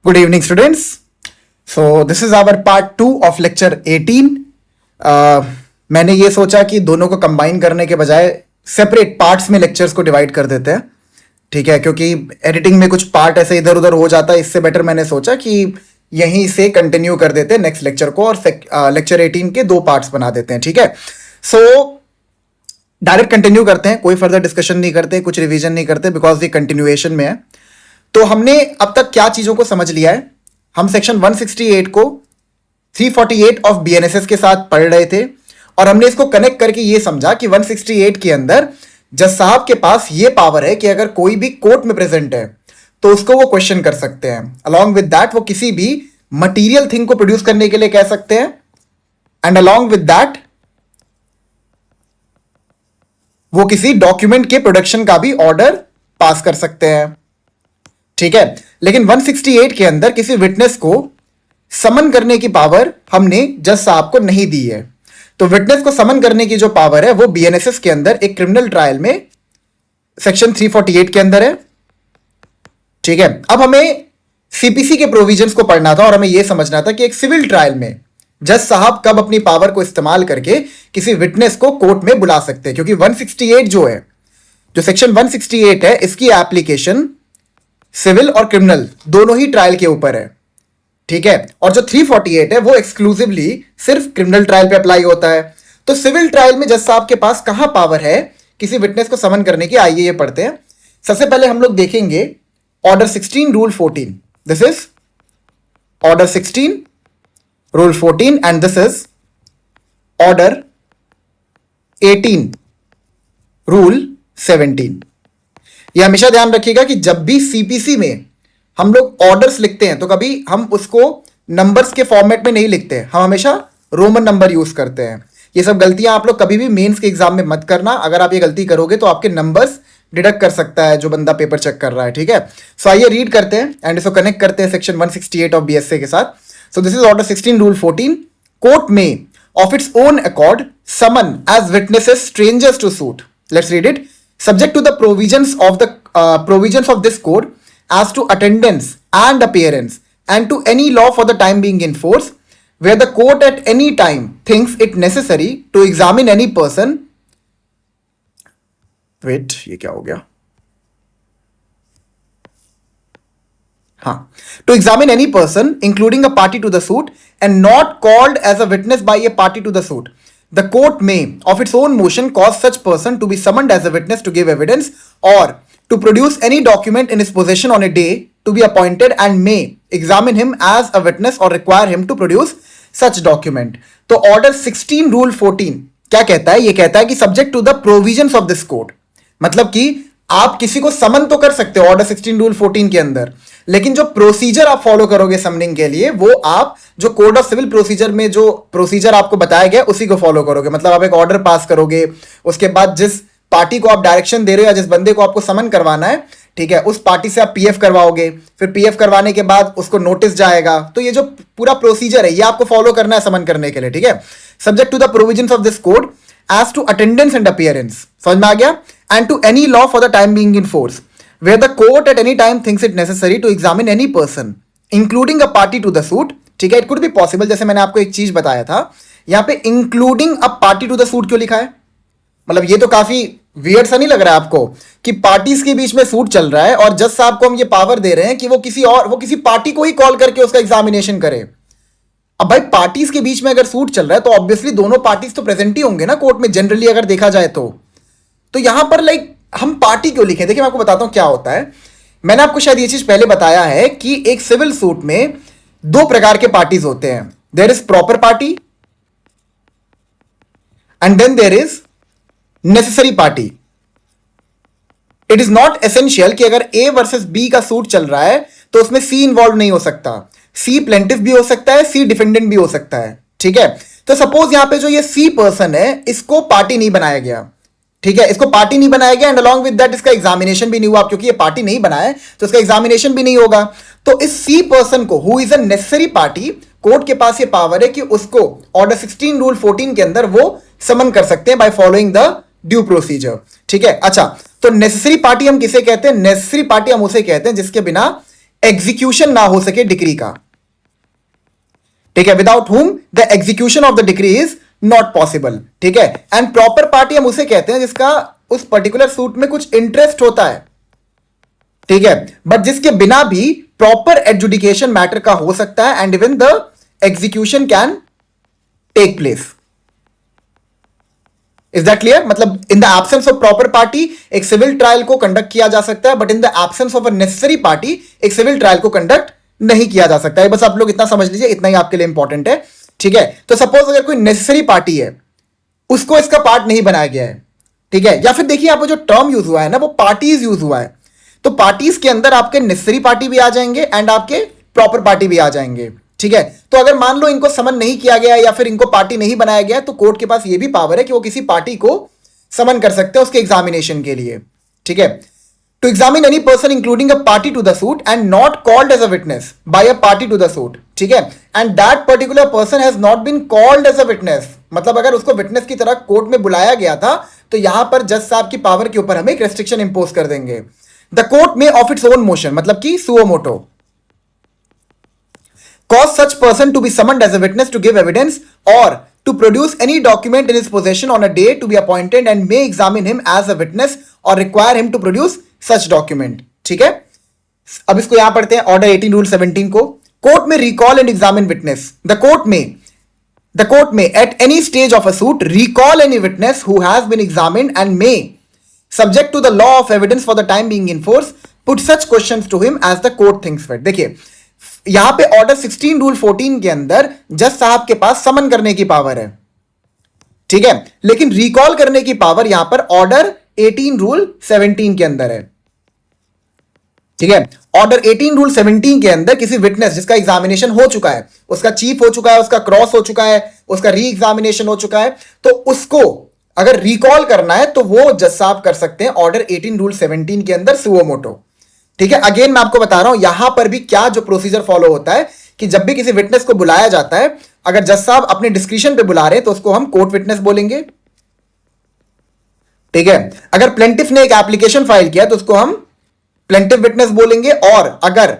Good evening, students. So this is our part 2 of lecture 18. मैंने ये सोचा कि दोनों को कंबाइन करने के बजाय सेपरेट पार्ट्स में लेक्चर्स को डिवाइड कर देते हैं, ठीक है, क्योंकि एडिटिंग में कुछ पार्ट ऐसे इधर उधर हो जाता है. इससे बेटर मैंने सोचा कि यहीं से कंटिन्यू कर देते हैं नेक्स्ट लेक्चर को और लेक्चर 18 के 2 पार्ट्स बना देते हैं, ठीक है. सो डायरेक्ट कंटिन्यू करते हैं, कोई फर्दर डिस्कशन नहीं करते, कुछ रिवीजन नहीं करते, बिकॉज ये कंटिन्यूएशन में है. तो हमने अब तक क्या चीजों को समझ लिया है. हम सेक्शन 168 को 348 ऑफ बीएनएसएस के साथ पढ़ रहे थे और हमने इसको कनेक्ट करके ये समझा कि 168 के अंदर जज साहब के पास ये पावर है कि अगर कोई भी कोर्ट में प्रेजेंट है तो उसको वो क्वेश्चन कर सकते हैं. अलॉन्ग विद दैट वो किसी भी मटीरियल थिंग को प्रोड्यूस करने के लिए कह सकते हैं एंड अलॉन्ग विद दैट वो किसी डॉक्यूमेंट के प्रोडक्शन का भी ऑर्डर पास कर सकते हैं, ठीक है. लेकिन 168 के अंदर किसी विटनेस को समन करने की पावर हमने जज साहब को नहीं दी है. तो विटनेस को समन करने की जो पावर है वो बीएनएसएस के अंदर एक क्रिमिनल ट्रायल में सेक्शन 348 के अंदर है, ठीक है. अब हमें सीपीसी के प्रोविजंस को पढ़ना था और हमें यह समझना था कि एक सिविल ट्रायल में जज साहब कब अपनी पावर को इस्तेमाल करके किसी विटनेस को कोर्ट में बुला सकते हैं, क्योंकि 168 जो है, जो सेक्शन 168 है, इसकी एप्लीकेशन सिविल और क्रिमिनल दोनों ही ट्रायल के ऊपर है, ठीक है. और जो 348 है वो एक्सक्लूसिवली सिर्फ क्रिमिनल ट्रायल पे अप्लाई होता है. तो सिविल ट्रायल में जज साहब के पास कहां पावर है किसी विटनेस को समन करने की, आइए ये पढ़ते हैं. सबसे पहले हम लोग देखेंगे order 16 rule 14. This is order 16 rule 14 and this is order 18 rule 17. ये हमेशा ध्यान रखिएगा कि जब भी सीपीसी में हम लोग ऑर्डर्स लिखते हैं तो कभी हम उसको नंबर्स के फॉर्मेट में नहीं लिखते, हम हमेशा रोमन नंबर यूज करते हैं. ये सब गलतियां आप लोग कभी भी मेंस के एग्जाम में मत करना. अगर आप ये गलती करोगे तो आपके नंबर्स डिडक्ट कर सकता है जो बंदा पेपर चेक कर रहा है, ठीक है. सो आइए रीड करते हैं एंड इसको कनेक्ट करते हैं सेक्शन 168 ऑफ बीएसए के साथ. So this is order 16 rule 14. Court में of its own accord summon as witnesses strangers to suit. Let's read it. Subject to the provisions of this code as to attendance and appearance and to any law for the time being in force, where the court at any time thinks it necessary to examine any person. Wait, ये क्या हो गया? हाँ, to examine any person, including a party to the suit, and not called as a witness by a party to the suit. The court may, of its own motion, cause such person to be summoned as a witness to give evidence or to produce any document in his possession on a day to be appointed and may examine him as a witness or require him to produce such document. तो order 16 rule 14 क्या कहता है? ये कहता है कि subject to the provisions of this code, मतलब कि आप किसी को समन तो कर सकते हो ऑर्डर 16 रूल 14 के अंदर, लेकिन जो प्रोसीजर आप फॉलो करोगे समनिंग के लिए वो आप जो कोड ऑफ सिविल प्रोसीजर में जो प्रोसीजर आपको बताया गया उसी को फॉलो करोगे. मतलब आप एक ऑर्डर पास करोगे, उसके बाद जिस पार्टी को आप डायरेक्शन दे रहे हो या जिस बंदे को आपको समन करवाना है, ठीक है, उस पार्टी से आप पीएफ करवाओगे, फिर पीएफ करवाने के बाद उसको नोटिस जाएगा. तो ये जो पूरा प्रोसीजर है ये आपको फॉलो करना है समन करने के लिए, ठीक है. Subject to the provisions of this code as to attendance and appearance, समझ में आ गया, and to any law for the time being in force, where the court at any time thinks it necessary to examine any person, including a party to the suit, ठीक है. It could be possible, जैसे मैंने आपको एक चीज बताया था, यहाँ पे including a party to the suit क्यों लिखा है? मतलब ये तो काफी वियर्ड सा नहीं लग रहा है आपको कि पार्टीज के बीच में सूट चल रहा है और जज साहब को हम ये पावर दे रहे हैं कि वो किसी पार्टी को ही कॉल करके उसका एग्जामिनेशन करे. अब भाई पार्टीज के बीच में अगर सूट चल रहा है तो ऑब्वियसली दोनों पार्टीज तो प्रेजेंट ही होंगे ना कोर्ट में, जनरली अगर देखा जाए तो यहां पर हम पार्टी क्यों लिखे? देखिए मैं आपको बताता हूं क्या होता है. मैंने आपको शायद ये चीज पहले बताया है कि एक सिविल सूट में 2 प्रकार के पार्टीज होते हैं. There is proper party and then there is necessary party. It is not essential कि अगर ए वर्सेस बी का सूट चल रहा है तो उसमें सी इन्वॉल्व नहीं हो सकता. सी प्लेंटिफ भी हो सकता है, सी डिफेंडेंट भी हो सकता है, ठीक है. तो सपोज यहां पे जो ये सी पर्सन है इसको पार्टी नहीं बनाया गया, ठीक है, इसको पार्टी नहीं बनाया गया एंड अलॉन्ग विद दैट इसका एग्जामिनेशन भी नहीं हुआ, क्योंकि ये पार्टी नहीं बनाया तो इसका एग्जामिनेशन भी नहीं होगा. तो इस सी पर्सन को who is a necessary party, court के पास ये पावर है कि उसको ऑर्डर 16 रूल 14 के अंदर वो समन कर सकते हैं by following the due procedure, ठीक है. अच्छा, तो नेसेसरी पार्टी हम किसे कहते हैं? नेसेसरी पार्टी हम उसे कहते हैं जिसके बिना एग्जीक्यूशन ना हो सके डिक्री का, ठीक है, without whom the execution of the decree is not possible, ठीक है। एंड प्रॉपर पार्टी हम उसे कहते हैं जिसका उस पर्टिकुलर सूट में कुछ इंटरेस्ट होता है, ठीक है, बट जिसके बिना भी प्रॉपर एडजुडिकेशन मैटर का हो सकता है and even the execution can take place. Is that clear? मतलब in the absence of proper party एक सिविल ट्रायल को कंडक्ट किया जा सकता है, but in the absence of a necessary party एक सिविल ट्रायल को कंडक्ट नहीं किया जा सकता है। बस आप लोग इतना समझ लीजिए, इतना ही आपके लिए इंपॉर्टेंट है, ठीक है। तो सपोज अगर कोई नेसेसरी पार्टी है, उसको इसका पार्ट नहीं बनाया गया है, ठीक है, या फिर देखिए आप जो टर्म यूज हुआ है ना वो पार्टीज यूज हुआ है, तो पार्टीज के अंदर आपके नेसेसरी पार्टी भी आ जाएंगे एंड आपके प्रॉपर पार्टी भी आ जाएंगे, ठीक है। तो अगर मान लो इनको समन नहीं किया गया या फिर इनको पार्टी नहीं बनाया गया, तो कोर्ट के पास ये भी पावर है कि वो किसी पार्टी को समन कर सकते हैं उसके एग्जामिनेशन के लिए, ठीक है। To examine any person including a party to the suit and not called as a witness by a party to the suit, ठीक है, and that particular person has not been called as a witness, मतलब अगर उसको witness की तरह court में बुलाया गया था तो यहां पर जज साहब की पावर के ऊपर हम एक रेस्ट्रिक्शन इंपोज कर देंगे। द कोर्ट में ऑफ इट्स ओन मोशन, मतलब कि suo motu, cause such person to be summoned as a witness to give evidence or to produce any document in his possession on a day to be appointed and may examine him as a witness or require him to produce such document, ठीक है। अब इसको यहां पढ़ते हैं order 18 rule 17 को। Court में recall and examine witness, the court में at any stage of a suit recall any witness who has been examined and may subject to the law of evidence for the time being in force put such questions to him as the court thinks fit। देखिए यहां पे order 16 rule 14 के अंदर जज साहब के पास समन करने की पावर है, ठीक है, लेकिन रिकॉल करने की पावर यहां पर ऑर्डर 18 रूल 17 के अंदर है, ठीक है। ऑर्डर 18 रूल 17 के अंदर किसी विटनेस जिसका एग्जामिनेशन हो चुका है, उसका चीफ हो चुका है, उसका क्रॉस हो चुका है, उसका री एग्जामिनेशन हो चुका है, तो उसको अगर रिकॉल करना है तो वो जज साहब कर सकते हैं ऑर्डर 18 रूल 17 के अंदर सुओ मोटो, ठीक है। अगेन मैं आपको बता रहा हूं यहां पर भी क्या जो प्रोसीजर फॉलो होता है कि जब भी किसी विटनेस को बुलाया जाता है, अगर जज साहब अपने डिस्क्रिप्शन पे बुला रहे हैं तो उसको हम कोर्ट विटनेस बोलेंगे, ठीक है। अगर प्लेंटिफ ने एक एप्लीकेशन फाइल किया तो उसको हम प्लेंटिफ विटनेस बोलेंगे, और अगर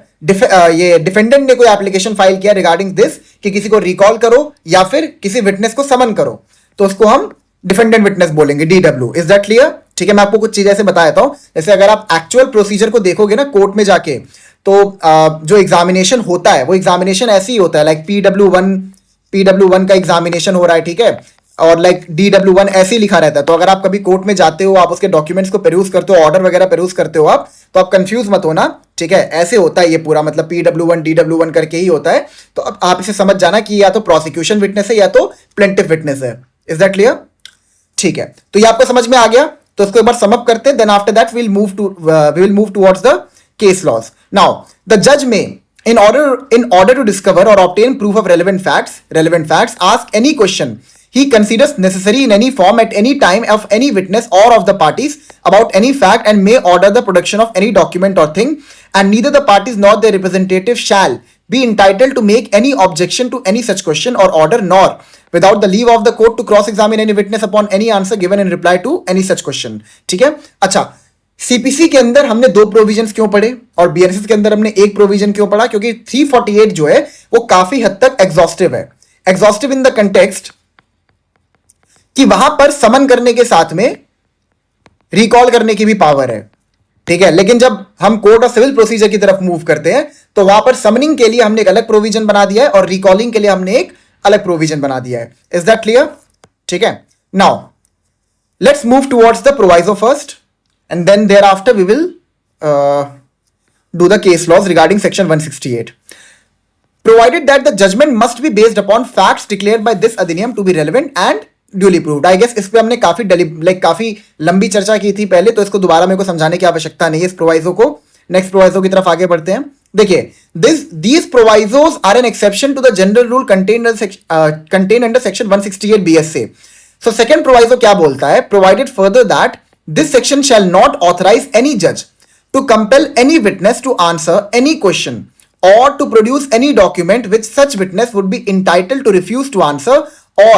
ये डिफेंडेंट ने कोई एप्लीकेशन फाइल किया रिगार्डिंग दिस कि किसी को रिकॉल करो या फिर किसी विटनेस को समन करो, तो उसको हम डिफेंडेंट विटनेस बोलेंगे, डीडब्ल्यू। Is that clear? ठीक है, मैं आपको कुछ चीजें ऐसे बता देता हूं। जैसे अगर आप एक्चुअल प्रोसीजर को देखोगे ना कोर्ट में जाके, तो जो एग्जामिनेशन होता है वो एग्जामिनेशन ऐसे ही होता है, लाइक पीडब्ल्यू1 का एग्जामिनेशन हो रहा है, ठीक है, और लाइक डीडब्ल्यू1 ऐसे ही लिखा रहता है। तो अगर आप कभी कोर्ट में जाते हो, आप उसके डॉक्यूमेंट्स को पेरूज करते हो, ऑर्डर वगैरह पेरूज करते हो आप, तो आप कंफ्यूज मत होना, ठीक है, ऐसे होता है ये पूरा, मतलब पीडब्ल्यू1 डीडब्ल्यू1 करके ही होता है। तो अब आप इसे समझ जाना कि या तो प्रोसिक्यूशन विटनेस है या तो प्लेंटिफ विटनेस है। Is that clear? ठीक है, तो ये आपको समझ में आ गया। तो इसको एक बार सम अप करते हैं, then after that we will move towards the case laws. Now the जज में in order to discover or obtain proof of relevant facts ask any question he considers necessary in any form at any time of any witness or of the parties about any fact, and may order the production of any document or thing, and neither the parties nor their representative shall be entitled to make any objection to any such question or order, nor without the leave of the court to cross examine any witness upon any answer given in reply to any such question। ठीक है, अच्छा, CPC के अंदर हमने 2 provisions क्यों पढ़े और BNSS के अंदर हमने 1 प्रोविजन क्यों पढ़ा? क्योंकि 348 जो है वो काफी हद तक एग्जॉस्टिव है। एग्जॉस्टिव इन द कंटेक्स्ट कि वहां पर समन करने के साथ में रिकॉल करने की भी पावर है, ठीक है, लेकिन जब हम कोर्ट ऑफ सिविल प्रोसीजर की तरफ मूव करते हैं तो वहां पर समनिंग के लिए हमने एक अलग प्रोविजन बना दिया है और रिकॉलिंग के लिए हमने एक अलग प्रोविजन बना दिया है। Is that clear? ठीक है, now let's move towards the proviso first, and then thereafter we will do the case laws regarding section 168, provided that the judgment must be based upon facts declared by this adhiniyam to be relevant and duly proved। I guess इस पे हमने काफी लंबी चर्चा की थी पहले, तो इसको दोबारा मेरे को समझाने की आवश्यकता नहीं है इस प्रोवाइजो को। नेक्स्ट प्रोवाइजो की तरफ आगे बढ़ते हैं। देखिए, these provisos are an exception to the general rule contained under section 168 BSA। so second proviso क्या बोलता है? provided further that this section shall not authorize any judge to compel any witness to answer any question or to produce any document which such witness would be entitled to refuse to answer or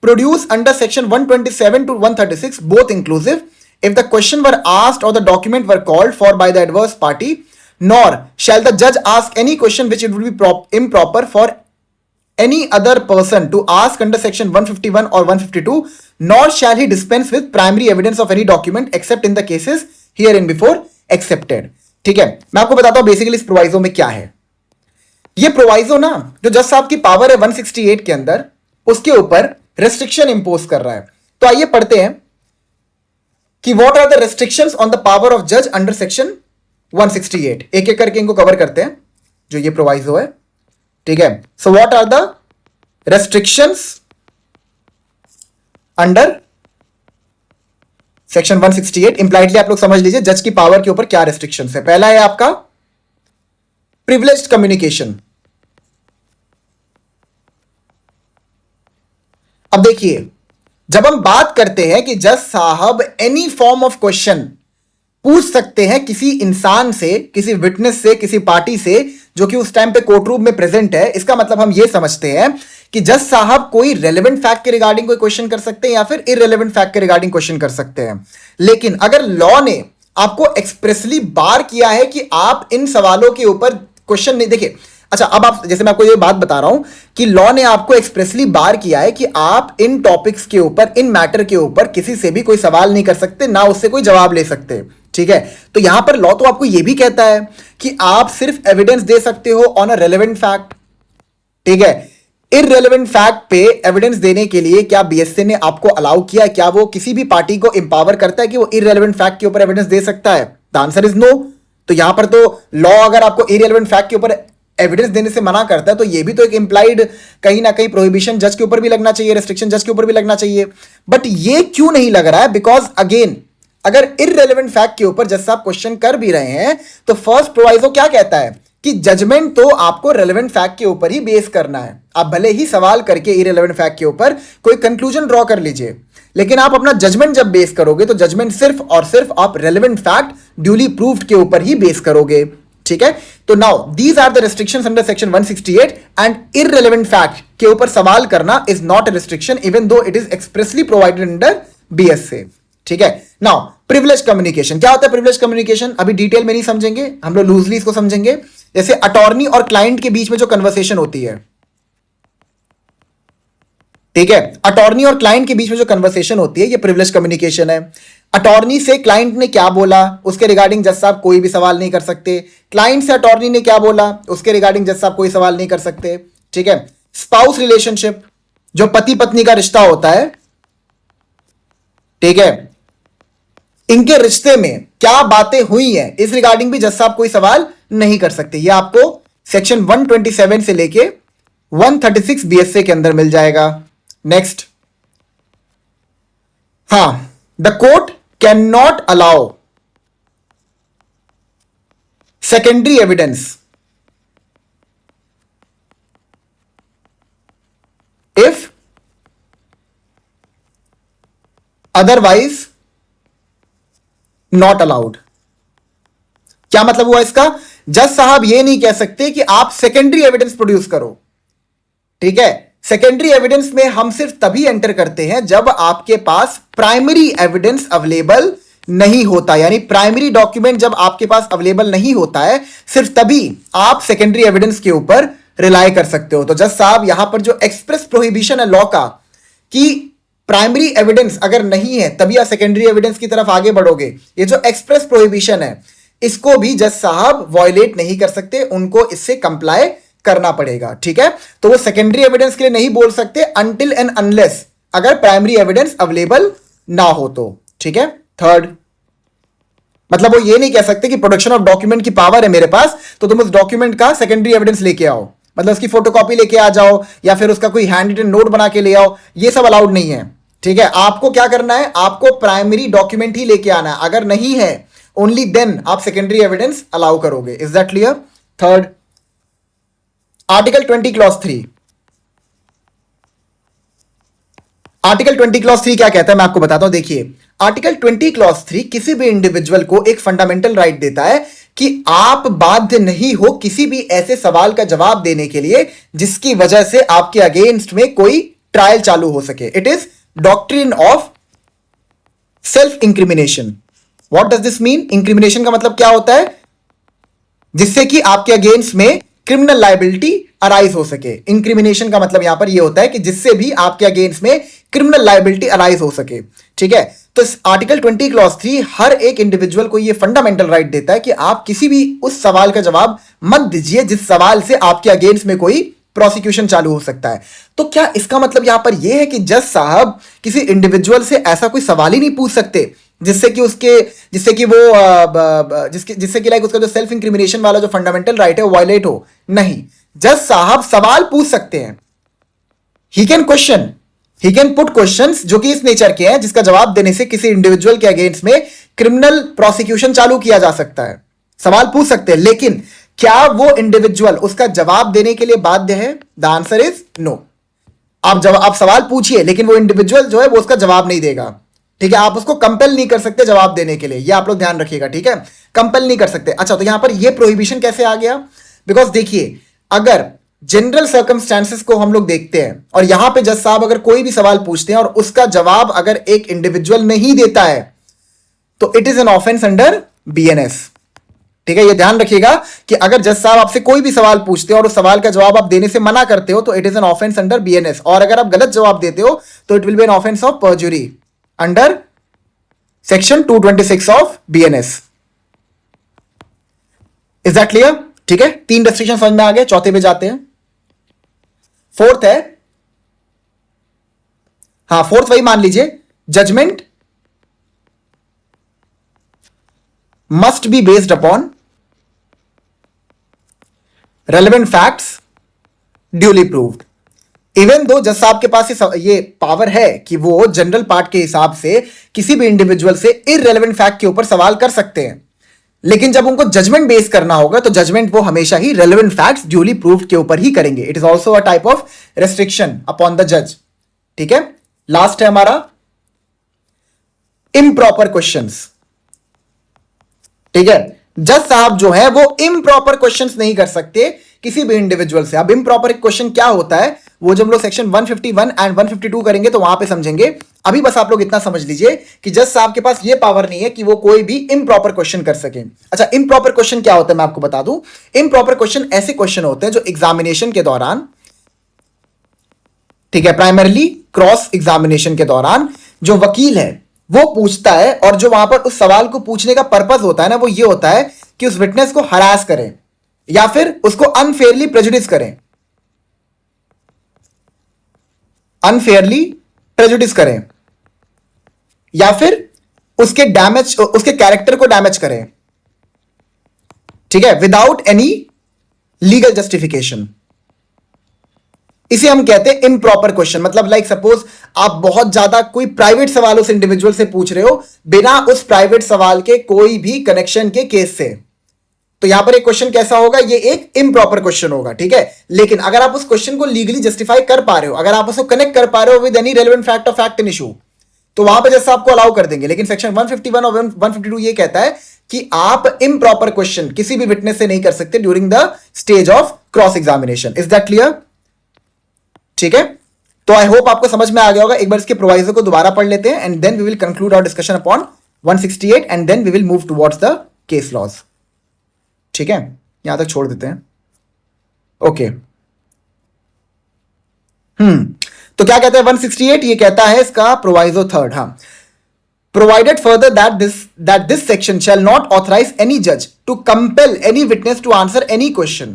produce under section 127 to 136 both inclusive if the question were asked or the document were called for by the adverse party, nor shall the judge ask any question which it would be improper for any other person to ask under section 151 or 152, nor shall he dispense with primary evidence of any document except in the cases hereinbefore accepted. ठीक है, मैं आपको बताता हूं basically इस proviso में क्या है. ये प्रोवाइजो ना जो जज साहब की पावर है 168 के अंदर, उसके ऊपर रेस्ट्रिक्शन इंपोज कर रहा है. तो आइए पढ़ते हैं कि what are the restrictions on the power of जज अंडर सेक्शन 168. एक एक करके इनको कवर करते हैं जो ये प्रोवाइजो है. ठीक है, so what are the restrictions under section 168. Impliedly आप लोग समझ लीजिए जज की पावर के ऊपर क्या रेस्ट्रिक्शंस है. पहला है आपका प्रिविलेज्ड कम्युनिकेशन. अब देखिए, जब हम बात करते हैं कि जज साहब एनी फॉर्म ऑफ क्वेश्चन पूछ सकते हैं किसी इंसान से, किसी विटनेस से, किसी पार्टी से जो कि उस टाइम पे कोर्ट रूम में प्रेजेंट है, इसका मतलब हम ये समझते हैं कि जज साहब कोई रेलेवेंट फैक्ट के रिगार्डिंग कोई क्वेश्चन कर सकते हैं या फिर इररेलेवेंट फैक्ट के रिगार्डिंग क्वेश्चन कर सकते हैं. लेकिन अगर लॉ ने आपको एक्सप्रेसली बार किया है कि आप इन सवालों के ऊपर क्वेश्चन नहीं, देखिए अच्छा, अब आप जैसे मैं आपको ये बात बता रहा हूं कि लॉ ने आपको एक्सप्रेसली बार किया है कि आप इन टॉपिक्स के ऊपर, इन मैटर के ऊपर किसी से भी कोई सवाल नहीं कर सकते, ना उससे कोई जवाब ले सकते. ठीक है, तो यहां पर लॉ तो आपको यह भी कहता है कि आप सिर्फ एविडेंस दे सकते हो ऑन अ रेलेवेंट फैक्ट. ठीक है, इररेलेवेंट फैक्ट पे एविडेंस देने के लिए क्या बीएससी ने आपको अलाउ किया? क्या वो किसी भी पार्टी को इंपावर करता है कि वो इररेलेवेंट फैक्ट के ऊपर एविडेंस दे सकता है? The answer is no. तो यहां पर तो लॉ अगर आपको इररेलेवेंट फैक्ट के ऊपर एविडेंस देने से मना करता है तो ये भी तो एक इंप्लाइड कहीं ना कहीं प्रोहिबिशन जज के ऊपर भी लगना चाहिए, रेस्ट्रिक्शन जज के ऊपर भी लगना चाहिए. बट ये क्यों नहीं लग रहा है? बिकॉज अगेन, अगर इररेलेवेंट फैक्ट के ऊपर जज साहब क्वेश्चन कर भी रहे हैं तो फर्स्ट प्रोवाइजो क्या कहता है कि जजमेंट तो आपको रेलेवेंट फैक्ट के ऊपर ही बेस करना है. आप भले ही सवाल करके इररेलेवेंट फैक्ट के ऊपर कोई कंक्लूजन ड्रॉ कर लीजिए, लेकिन आप अपना जजमेंट जब बेस करोगे तो जजमेंट सिर्फ और सिर्फ आप रेलेवेंट फैक्ट ड्यूली प्रूव्ड के ऊपर ही बेस करोगे. ठीक है, तो now these are the restrictions under section 168 and irrelevant fact के ऊपर सवाल करना is not a restriction even though it is expressly provided under BSA. ठीक है, नाउ प्रिविलेज कम्युनिकेशन. क्या होता है प्रिविलेज कम्युनिकेशन? अभी डिटेल में नहीं समझेंगे, हम लोग लूजली इसको समझेंगे. जैसे अटॉर्नी और क्लाइंट के बीच में जो कन्वर्सेशन होती है, ठीक है, अटॉर्नी और क्लाइंट के बीच में जो कन्वर्सेशन होती है ये प्रिविलेज कम्युनिकेशन है. अटॉर्नी से क्लाइंट ने क्या बोला उसके रिगार्डिंग जज साहब कोई भी सवाल नहीं कर सकते. क्लाइंट से अटॉर्नी ने क्या बोला उसके रिगार्डिंग जज साहब कोई सवाल नहीं कर सकते. ठीक है, स्पाउस रिलेशनशिप, जो पति पत्नी का रिश्ता होता है, ठीक है, इनके रिश्ते में क्या बातें हुई हैं इस रिगार्डिंग भी जज साहब कोई सवाल नहीं कर सकते. ये आपको सेक्शन 127 से लेके 136 बीएसए के अंदर मिल जाएगा. नेक्स्ट, हां, the court can not allow secondary evidence if otherwise not allowed. क्या मतलब हुआ इसका? जज साहब ये नहीं कह सकते कि आप सेकेंडरी एविडेंस प्रोड्यूस करो. ठीक है, सेकेंडरी एविडेंस में हम सिर्फ तभी एंटर करते हैं जब आपके पास प्राइमरी एविडेंस अवेलेबल नहीं होता, यानी प्राइमरी डॉक्यूमेंट जब आपके पास अवेलेबल नहीं होता है, सिर्फ तभी आप सेकेंडरी एविडेंस के ऊपर रिलाय कर सकते हो. तो जज साहब यहां पर जो एक्सप्रेस प्रोहिबिशन है लॉ का कि प्राइमरी एविडेंस अगर नहीं है तभी आप सेकेंडरी एविडेंस की तरफ आगे बढ़ोगे, ये जो एक्सप्रेस प्रोहिबिशन है इसको भी जज साहब वॉयलेट नहीं कर सकते, उनको इससे कंप्लाई करना पड़ेगा. ठीक है, तो वो सेकेंडरी एविडेंस के लिए नहीं बोल सकते अनटिल एंड अनलेस अगर प्राइमरी एविडेंस अवेलेबल ना हो तो. ठीक है, थर्ड, मतलब वो ये नहीं कह सकते कि प्रोडक्शन ऑफ डॉक्यूमेंट की पावर है मेरे पास तो तुम उस डॉक्यूमेंट का सेकेंडरी एविडेंस लेके आओ, मतलब उसकी फोटोकॉपी लेके आ जाओ या फिर उसका कोई हैंड रिटन नोट बना के ले आओ, ये सब अलाउड नहीं है. ठीक है, आपको क्या करना है, आपको प्राइमरी डॉक्यूमेंट ही लेके आना है. अगर नहीं है ओनली देन आप सेकेंडरी एविडेंस अलाउ करोगे. Is that clear? Third, article 20 clause 3. Article 20 clause 3 क्या कहता है मैं आपको बताता हूं. देखिए, आर्टिकल 20 क्लॉज 3 किसी भी इंडिविजुअल को एक फंडामेंटल राइट देता है कि आप बाध्य नहीं हो किसी भी ऐसे सवाल का जवाब देने के लिए जिसकी वजह से आपके अगेंस्ट में कोई ट्रायल चालू हो सके. It is doctrine of self incrimination. What does this mean? Incrimination का मतलब क्या होता है? जिससे कि आपके अगेंस्ट में क्रिमिनल लायबिलिटी अराइज हो सके। इंक्रिमिनेशन का मतलब यहां पर यह होता है कि जिससे भी आपके अगेंस्ट में क्रिमिनल लायबिलिटी अराइज हो सके। ठीक है, तो आर्टिकल 20 क्लॉज 3 हर एक इंडिविजुअल को यह फंडामेंटल राइट देता है कि आप किसी भी उस सवाल का जवाब मत दीजिए जिस सवाल से आपके अगेंस्ट में कोई प्रोसिक्यूशन चालू हो सकता है। तो क्या इसका मतलब यहां पर यह है कि जज साहब किसी इंडिविजुअल से ऐसा कोई सवाल ही नहीं पूछ सकते जिससे कि लाइक उसका जो सेल्फ इंक्रिमिनेशन वाला जो फंडामेंटल राइट है वो वायलेट हो? नहीं, जज साहब सवाल पूछ सकते हैं। ही कैन पुट क्वेश्चंस जो कि इस नेचर के हैं जिसका जवाब देने से किसी इंडिविजुअल के अगेंस्ट में क्रिमिनल प्रोसिक्यूशन चालू किया जा सकता है। सवाल पूछ सकते हैं, लेकिन क्या वो इंडिविजुअल उसका जवाब देने के लिए बाध्य है? The answer is no. आप सवाल पूछिए, लेकिन वो इंडिविजुअल जो है वो उसका जवाब नहीं देगा। ठीक है, आप उसको कंपेल नहीं कर सकते जवाब देने के लिए, ये आप लोग ध्यान रखिएगा। ठीक है, कंपेल नहीं कर सकते। अच्छा, तो यहां पर ये प्रोहिबिशन कैसे आ गया? बिकॉज देखिए, अगर जनरल सर्कमस्टांसेस को हम लोग देखते हैं और यहां पे जज साहब अगर कोई भी सवाल पूछते हैं और उसका जवाब अगर एक इंडिविजुअल नहीं देता है तो it is an offence under BNS. ठीक है, ये ध्यान रखिएगा कि अगर जज साहब आपसे कोई भी सवाल पूछते हो और उस सवाल का जवाब आप देने से मना करते हो तो it is an offence under BNS, और अगर आप गलत जवाब देते हो तो it will B an offence of परजुरी under section 226 of BNS. Is that clear? ठीक है, 3 रेस्ट्रिक्शन समझ में आ गए। चौथे पे जाते हैं। फोर्थ है, हाँ फोर्थ वही मान लीजिए, judgment must be based upon relevant facts duly proved। Even though जज साहब के पास ये पावर है कि वो जनरल पार्ट के हिसाब से किसी भी इंडिविजुअल से इररेलेवेंट फैक्ट के ऊपर सवाल कर सकते हैं, लेकिन जब उनको जजमेंट बेस करना होगा तो जजमेंट वो हमेशा ही रेलेवेंट फैक्ट्स ड्यूली प्रूव्ड के ऊपर ही करेंगे। It is also a type of restriction upon the जज। ठीक है, लास्ट है हमारा इम्प्रॉपर क्वेश्चंस। ठीक है, जज साहब जो है वो इम्प्रॉपर क्वेश्चंस नहीं कर सकते किसी भी इंडिविजुअल से। अब इम्प्रॉपर क्वेश्चन क्या होता है वो जब हम लोग सेक्शन 151 एंड 152 करेंगे तो वहां पे समझेंगे। अभी बस आप लोग इतना समझ लीजिए कि जज साहब के पास ये पावर नहीं है कि वो कोई भी इम्प्रॉपर क्वेश्चन कर सके। अच्छा, इम्प्रॉपर क्वेश्चन क्या होता है मैं आपको बता दूं। इम्प्रॉपर क्वेश्चन ऐसे क्वेश्चन होते हैं जो एग्जामिनेशन के दौरान, ठीक है, प्राइमरीली क्रॉस एग्जामिनेशन के दौरान जो वकील है वो पूछता है, और जो वहां पर उस सवाल को पूछने का पर्पस होता है ना वो ये होता है कि उस विटनेस को हरास करें या फिर उसको अनफेयरली प्रेजुडिस करें, या फिर उसके कैरेक्टर को डैमेज करें। ठीक है, विदाउट एनी लीगल जस्टिफिकेशन। इसे हम कहते हैं इम्प्रॉपर क्वेश्चन। मतलब लाइक सपोज आप बहुत ज्यादा कोई प्राइवेट सवाल उस इंडिविजुअल से पूछ रहे हो बिना उस प्राइवेट सवाल के कोई भी कनेक्शन के केस से, तो यहां पर एक क्वेश्चन कैसा होगा, ये एक इम्प्रॉपर क्वेश्चन होगा। ठीक है, लेकिन अगर आप उस क्वेश्चन को लीगली जस्टिफाई कर पा रहे हो, अगर आप उसको कनेक्ट कर पा रहे हो विद एनी रेलेवेंट फैक्ट और फैक्ट इन इशू, तो वहां पर जैसे आपको अलाउ कर देंगे। लेकिन सेक्शन 151 और 152 ये कहता है कि आप इम्प्रॉपर क्वेश्चन किसी भी विटनेस से नहीं कर सकते during the stage of cross examination. Is that clear? ठीक है, तो आई होप आपको समझ में आ गया होगा। एक बार इसके प्रोवाइजो को दोबारा पढ़ लेते हैं and then we will conclude our discussion upon 168 and then we will move towards the case laws. ठीक है, यहां तक छोड़ देते हैं। ओके, तो क्या कहता है 168? ये कहता है इसका प्रोवाइजो थर्ड, हाँ, provided further that this section shall not authorize any judge to compel any witness to answer any question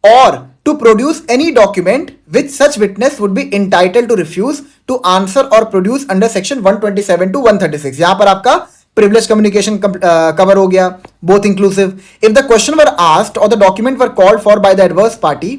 or to produce any document which such witness would be entitled to refuse to answer or produce under section 127 to 136। यहां पर आपका privileged communication cover हो गया, both inclusive। If the question were asked or the document were called for by the adverse party,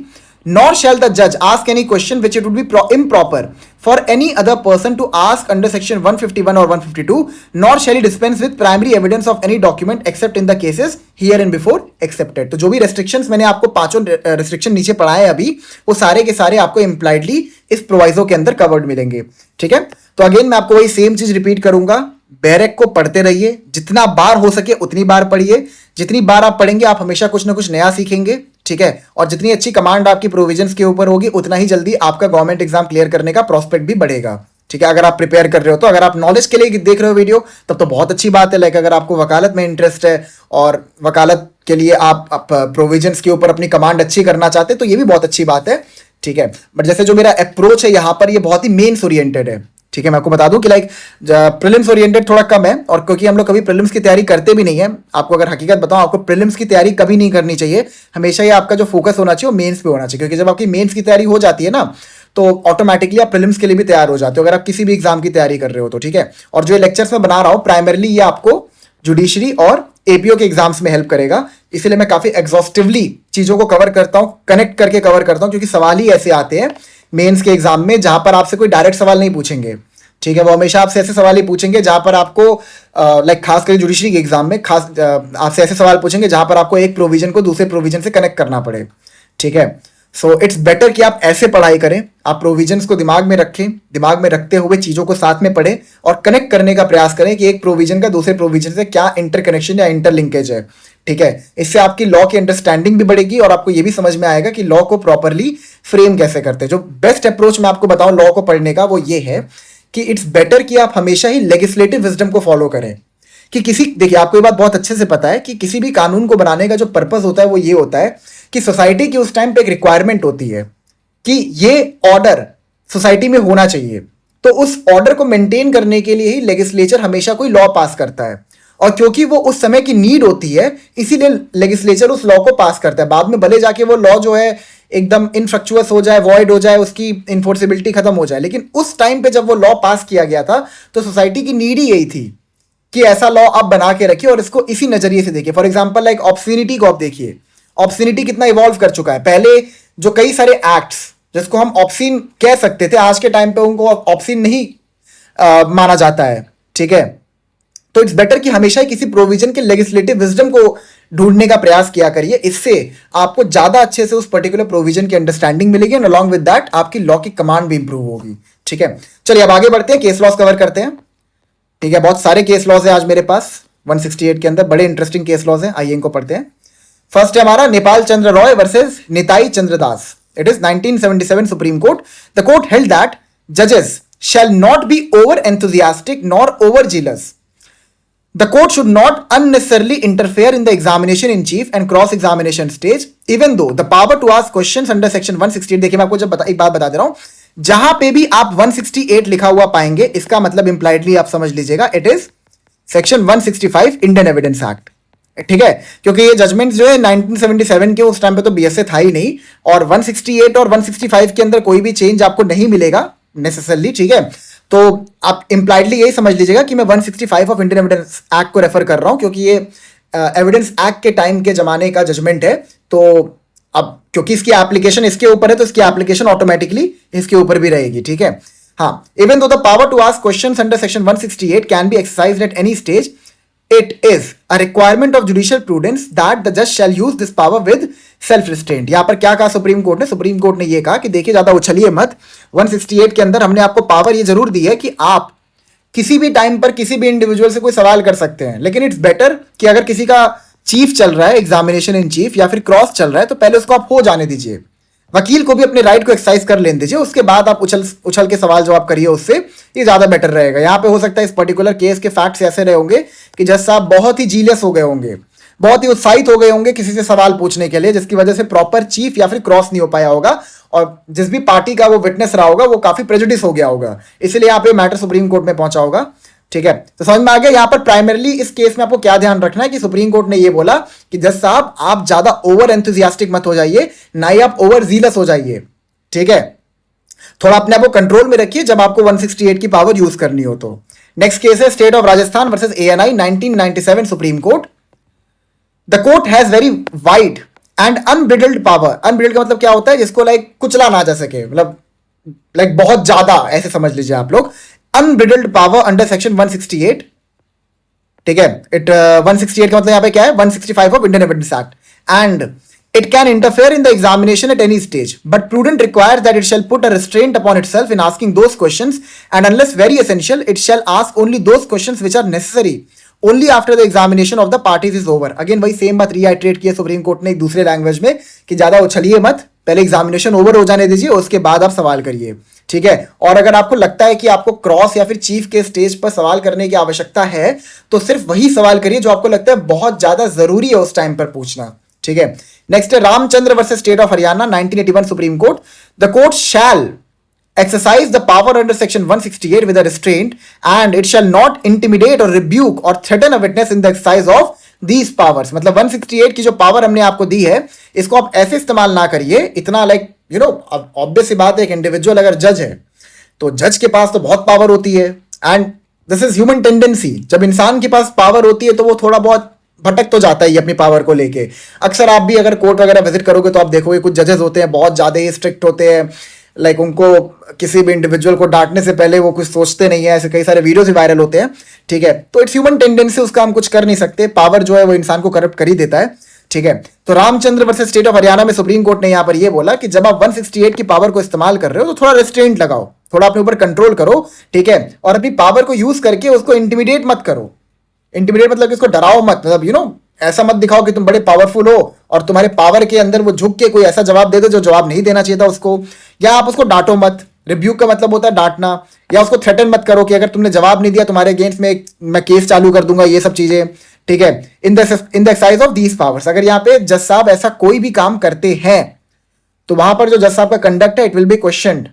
nor shall the judge ask any question which it would be improper for any other person to ask under section 151 or 152, nor shall he dispense with primary evidence of any document except in the cases hereinbefore accepted। तो जो भी restrictions मैंने आपको पांचों restriction नीचे पढ़ाए अभी, वो सारे के सारे आपको impliedly इस प्रोवाइजो के अंदर कवर्ड मिलेंगे। ठीक है, तो अगेन मैं आपको वही सेम चीज रिपीट करूंगा, बैरक को पढ़ते रहिए, जितना बार हो सके उतनी बार पढ़िए। जितनी बार आप पढ़ेंगे आप हमेशा कुछ ना कुछ नया सीखेंगे। ठीक है, और जितनी अच्छी कमांड आपकी प्रोविजंस के ऊपर होगी उतना ही जल्दी आपका गवर्नमेंट एग्जाम क्लियर करने का प्रोस्पेक्ट भी बढ़ेगा। ठीक है, अगर आप प्रिपेयर कर रहे हो तो, अगर आप नॉलेज के लिए देख रहे हो वीडियो तब तो बहुत अच्छी बात है। लाइक अगर आपको वकालत में इंटरेस्ट है और वकालत के लिए आप प्रोविजंस के ऊपर अपनी कमांड अच्छी करना चाहते हैं तो ये भी बहुत अच्छी बात है, ठीक है। बट जैसे जो मेरा अप्रोच है यहाँ पर, ये बहुत ही मेंस ओरिएंटेड है, ठीक है। मैं आपको बता दूं कि लाइक प्रीलिम्स ओरिएंटेड थोड़ा कम है, और क्योंकि हम लोग कभी प्रीलिम्स की तैयारी करते भी नहीं है, आपको अगर हकीकत बताऊं, आपको प्रीलिम्स की तैयारी कभी नहीं करनी चाहिए। हमेशा ही आपका जो फोकस होना चाहिए वो मेंस पे होना चाहिए, क्योंकि जब आपकी मेंस की तैयारी हो जाती है ना, तो ऑटोमेटिकली आप प्रीलिम्स के लिए भी तैयार हो जाते हो, अगर आप किसी भी एग्जाम की तैयारी कर रहे हो तो, ठीक है। और जो लेक्चर्स मैं बना रहा हूँ प्राइमरली ये आपको जुडिशरी और एपीओ के एग्जाम्स में हेल्प करेगा, इसीलिए मैं काफी एग्जॉस्टिवली चीजों को कवर करता हूँ, कनेक्ट करके कवर करता हूँ, क्योंकि सवाल ही ऐसे आते हैं मेंस के एग्जाम में जहां पर आपसे कोई डायरेक्ट सवाल नहीं पूछेंगे, ठीक है। वो हमेशा आपसे ऐसे सवाल ही पूछेंगे जहां पर आपको लाइक खास करके जुडिशरी के एग्जाम में खास आपसे ऐसे सवाल पूछेंगे जहां पर आपको एक प्रोविजन को दूसरे प्रोविजन से कनेक्ट करना पड़े, ठीक है। सो इट्स बेटर कि आप ऐसे पढ़ाई करें, आप प्रोविजंस को दिमाग में रखें, दिमाग में रखते हुए चीजों को साथ में पढ़ें और कनेक्ट करने का प्रयास करें कि एक प्रोविजन का दूसरे प्रोविजन से क्या इंटरकनेक्शन या इंटरलिंकेज है, ठीक है। इससे आपकी लॉ की अंडरस्टैंडिंग भी बढ़ेगी और आपको ये भी समझ में आएगा कि लॉ को प्रॉपरली फ्रेम कैसे करते हैं। जो बेस्ट अप्रोच मैं आपको बताऊं लॉ को पढ़ने का वो ये है कि इट्स बेटर कि आप हमेशा ही लेजिस्लेटिव विजडम को फॉलो करें। कि किसी, देखिए आपको ये बात बहुत अच्छे से पता है कि किसी भी कानून को बनाने का जो पर्पस होता है वो ये होता है कि सोसाइटी की उस टाइम पे एक रिक्वायरमेंट होती है कि ये ऑर्डर सोसाइटी में होना चाहिए, तो उस ऑर्डर को मेंटेन करने के लिए ही लेजिस्लेचर हमेशा कोई लॉ पास करता है, और क्योंकि वो उस समय की नीड होती है इसीलिए लेजिस्लेचर उस लॉ को पास करता है। बाद में भले जाके वो लॉ जो है एकदम इनफ्रक्चुअस हो जाए, वॉइड हो जाए, उसकी इन्फोर्सिबिलिटी खत्म हो जाए, लेकिन उस टाइम पे जब वो लॉ पास किया गया था तो सोसाइटी की नीड ही यही थी कि ऐसा लॉ आप बना के रखिए और इसको इसी नजरिए से देखिए। फॉर एग्जाम्पल लाइक ऑब्स्सिनिटी को आप देखिए, ऑब्स्सिनिटी कितना इवॉल्व कर चुका है। पहले जो कई सारे एक्ट्स जिसको हम ऑब्सिन कह सकते थे, आज के टाइम पे उनको ऑब्सिन नहीं माना जाता है, ठीक है। तो इट्स बेटर कि हमेशा ही किसी प्रोविजन के लेजिस्लेटिव विजडम को ढूंढने का प्रयास किया करिए, इससे आपको ज्यादा अच्छे से उस पर्टिकुलर प्रोविजन की अंडरस्टैंडिंग मिलेगी एंड अलॉन्ग विद दैट आपकी लॉ की कमांड भी इंप्रूव होगी, ठीक है। चलिए अब आगे बढ़ते हैं, केस लॉस कवर करते हैं, ठीक है। बहुत सारे केस लॉज है आज मेरे पास 168 के अंदर, बड़े इंटरेस्टिंग केस लॉज हैं, आइए इनको पढ़ते हैं। फर्स्ट है हमारा Nepal Chandra Roy versus Nitai Chandradas. It is 1977 Supreme Court. The court held that जजेस shall not be over enthusiastic nor over zealous. The court should not unnecessarily interfere in the examination in chief and cross examination stage, even though the power to ask questions under section 168, देखिए मैं आपको एक बात बता दे रहा हूं, जहां पे भी आप 168 लिखा हुआ पाएंगे इसका मतलब इंप्लाइडली आप समझ लीजिएगा it is section 165 Indian Evidence act, ठीक है। क्योंकि ये जजमेंट जो है 1977 के, उस टाइम पे तो बीएसए था ही नहीं, और 168 और 165 के अंदर कोई भी चेंज आपको नहीं मिलेगा नेसेसरली, ठीक है। तो आप इंप्लाइडली यही समझ लीजिएगा कि मैं 165 ऑफ इंडियन एविडेंस एक्ट को रेफर कर रहा हूं, क्योंकि ये एविडेंस एक्ट के टाइम के जमाने का जजमेंट है। तो अब क्योंकि इसकी एप्लीकेशन इसके ऊपर है तो इसकी एप्लीकेशन ऑटोमेटिकली इसके ऊपर भी रहेगी, ठीक है। हाँ, even though the power to ask questions under section 168 can be exercised at any stage, it is a requirement of judicial prudence that the judge shall use this power with self restraint। यहां पर क्या कहा supreme Court ने? Supreme Court ने यह कहा कि देखिए ज्यादा उछलिए मत, 168 के अंदर हमने आपको पावर ये जरूर दी है कि आप किसी भी टाइम पर किसी भी इंडिविजुअल से कोई सवाल कर सकते हैं, लेकिन इट्स बेटर कि अगर किसी का चीफ चल रहा है, एग्जामिनेशन इन चीफ या फिर क्रॉस चल रहा है, तो पहले उसको आप हो जाने दीजिए, वकील को भी अपने राइट को एक्सरसाइज कर लेने दीजिए, उसके बाद आप उछल के सवाल जवाब करिए, उससे ये ज्यादा बेटर रहेगा। यहाँ पे हो सकता है इस पर्टिकुलर केस के फैक्ट्स ऐसे रहे होंगे कि जज साहब बहुत ही जीलियस हो गए होंगे, बहुत ही उत्साहित हो गए होंगे किसी से सवाल पूछने के लिए, जिसकी वजह से प्रॉपर चीफ या फिर क्रॉस नहीं हो पाया होगा, और जिस भी पार्टी का वो विटनेस रहा होगा वो काफी प्रेजुडिस हो गया होगा, इसलिए यहाँ पे मैटर सुप्रीम कोर्ट में पहुंचा होगा, ठीक है। तो समझ में आ गया। यहाँ पर प्राइमरली इस केस में आपको क्या ध्यान रखना है कि सुप्रीम कोर्ट ने ये बोला कि जज साहब आप ज्यादा ओवर एंथुजियास्टिक मत हो जाइए, ना ही आप ओवर जीलस हो जाइए, ठीक है। थोड़ा अपने आप को कंट्रोल में रखिए जब आपको 168 की पावर यूज करनी हो तो। नेक्स्ट केस है state of Rajasthan versus ANI 1997 Supreme Court. The court has very wide and unbridled power. Unbridled का मतलब क्या होता है? जिसको लाइक कुचला ना जा सके, मतलब लाइक बहुत ज्यादा, ऐसे समझ लीजिए आप लोग। अनब्रिडल्ड पावर अंडर सेक्शन 168, ठीक है। 168 का मतलब यहां पे क्या है? 165 of Indian Evidence act. And it can interfere in the examination at any stage, but prudent requires that it shall put a restraint upon itself in asking those questions, and unless very essential, it shall ask only those questions which are necessary only after the examination of the parties is over। Again वही same बात रीआइट्रेट की है supreme Court ने एक दूसरे language में कि ज्यादा उछलिए मत, पहले एग्जामिनेशन ओवर हो जाने दीजिए, उसके बाद आप सवाल करिए, ठीक है। और अगर आपको लगता है कि आपको क्रॉस या फिर चीफ के स्टेज पर सवाल करने की आवश्यकता है तो सिर्फ वही सवाल करिए जो आपको लगता है बहुत ज्यादा जरूरी है उस टाइम पर पूछना, ठीक है। नेक्स्ट है Ramchandra versus state of Haryana 1981 supreme Court. The court shell exercise the power under section 168 with a restraint and it shall not intimidate or rebuke or threaten a witness in the exercise of these powers। मतलब 168 की जो power हमने आपको दी है इसको आप ऐसे इस्तेमाल ना करिए इतना लाइक ऑब्वियस सी बात है, एक इंडिविजुअल अगर जज है तो जज के पास तो बहुत पावर होती है and this is human tendency. जब इंसान के पास पावर होती है तो वो थोड़ा बहुत भटक तो जाता है अपनी पावर को लेके। अक्सर आप भी अगर कोर्ट वगैरह विजिट करोगे तो आप देखोगे कुछ जजेस होते हैं बहुत ज्यादा ही स्ट्रिक्ट होते हैं, लाइक उनको किसी भी इंडिविजुअल को डांटने से पहले वो कुछ सोचते नहीं है, ऐसे कई सारे वीडियोस भी वायरल होते हैं, ठीक है। तो इट्स ह्यूमन टेंडेंसी, उसका हम कुछ कर नहीं सकते, पावर जो है वो इंसान को करप्ट कर ही देता है, ठीक है। तो Ramchandra versus state of Haryana में सुप्रीम कोर्ट ने यहां पर ये बोला कि जब आप 168 की पावर को इस्तेमाल कर रहे हो तो थोड़ा रेस्ट्रेंट लगाओ, थोड़ा अपने ऊपर कंट्रोल करो, ठीक है। और अपनी पावर को यूज करके उसको इंटिमिडेट मत करो। इंटिमिडेट मतलब कि उसको डराओ मत, मतलब ऐसा मत दिखाओ कि तुम बड़े पावरफुल हो और तुम्हारे पावर के अंदर वो झुक के कोई ऐसा जवाब दे दो जो जवाब नहीं देना चाहिए था उसको, या आप उसको डांटो मत। रिब्यूक का मतलब होता है डांटना, या उसको थ्रेटन मत करो कि अगर तुमने जवाब नहीं दिया तुम्हारे अगेंस्ट में मैं केस चालू कर दूंगा, ये सब चीजें, ठीक है। In the exercise of these powers, अगर यहाँ पे जज साहब ऐसा कोई भी काम करते हैं तो वहां पर जो जज साहब का कंडक्ट है it will be questioned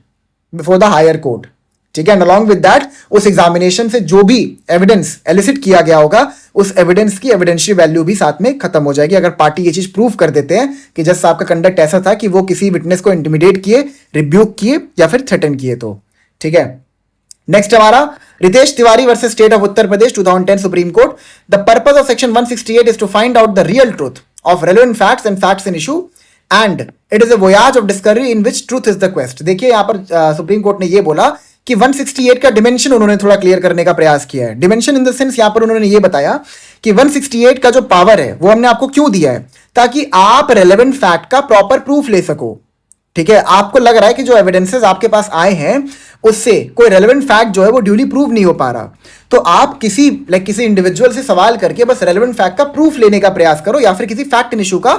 before the higher court, ठीक है। एंड अलॉन्ग विद दैट उस एग्जामिनेशन से जो भी एविडेंस एलिसिट किया गया होगा उस एविडेंस की एविडेंशियल वैल्यू भी साथ में खत्म हो जाएगी, अगर पार्टी ये चीज प्रूव कर देते हैं कि जज साहब का कंडक्ट ऐसा था कि वो किसी विटनेस को इंटिमिडेट किए, रिब्यूक किए या फिर थ्रेटन किए, तो ठीक है। नेक्स्ट हमारा Ritesh Tiwari versus state of Uttar Pradesh 2010 Supreme Court. The purpose of section 168 is to find out the real truth of relevant facts and facts in issue and it is a voyage of discovery in which truth is the quest. देखिए यहां पर supreme Court ने यह बोला कि 168 का dimension उन्होंने थोड़ा क्लियर करने का प्रयास किया है। डिमेंशन इन द सेंस यहां पर उन्होंने ये बताया कि 168 का जो पावर है वो हमने आपको क्यों दिया है, ताकि आप रेलेवेंट फैक्ट का प्रॉपर प्रूफ ले सको, ठीक है। आपको लग रहा है कि जो एविडेंसेस आपके पास आए हैं उससे कोई रेलेवेंट फैक्ट जो है वो ड्यूली प्रूव नहीं हो पा रहा, तो आप किसी इंडिविजुअल से सवाल करके बस रेलेवेंट फैक्ट का प्रूफ लेने का प्रयास करो या फिर किसी फैक्ट इन इशू का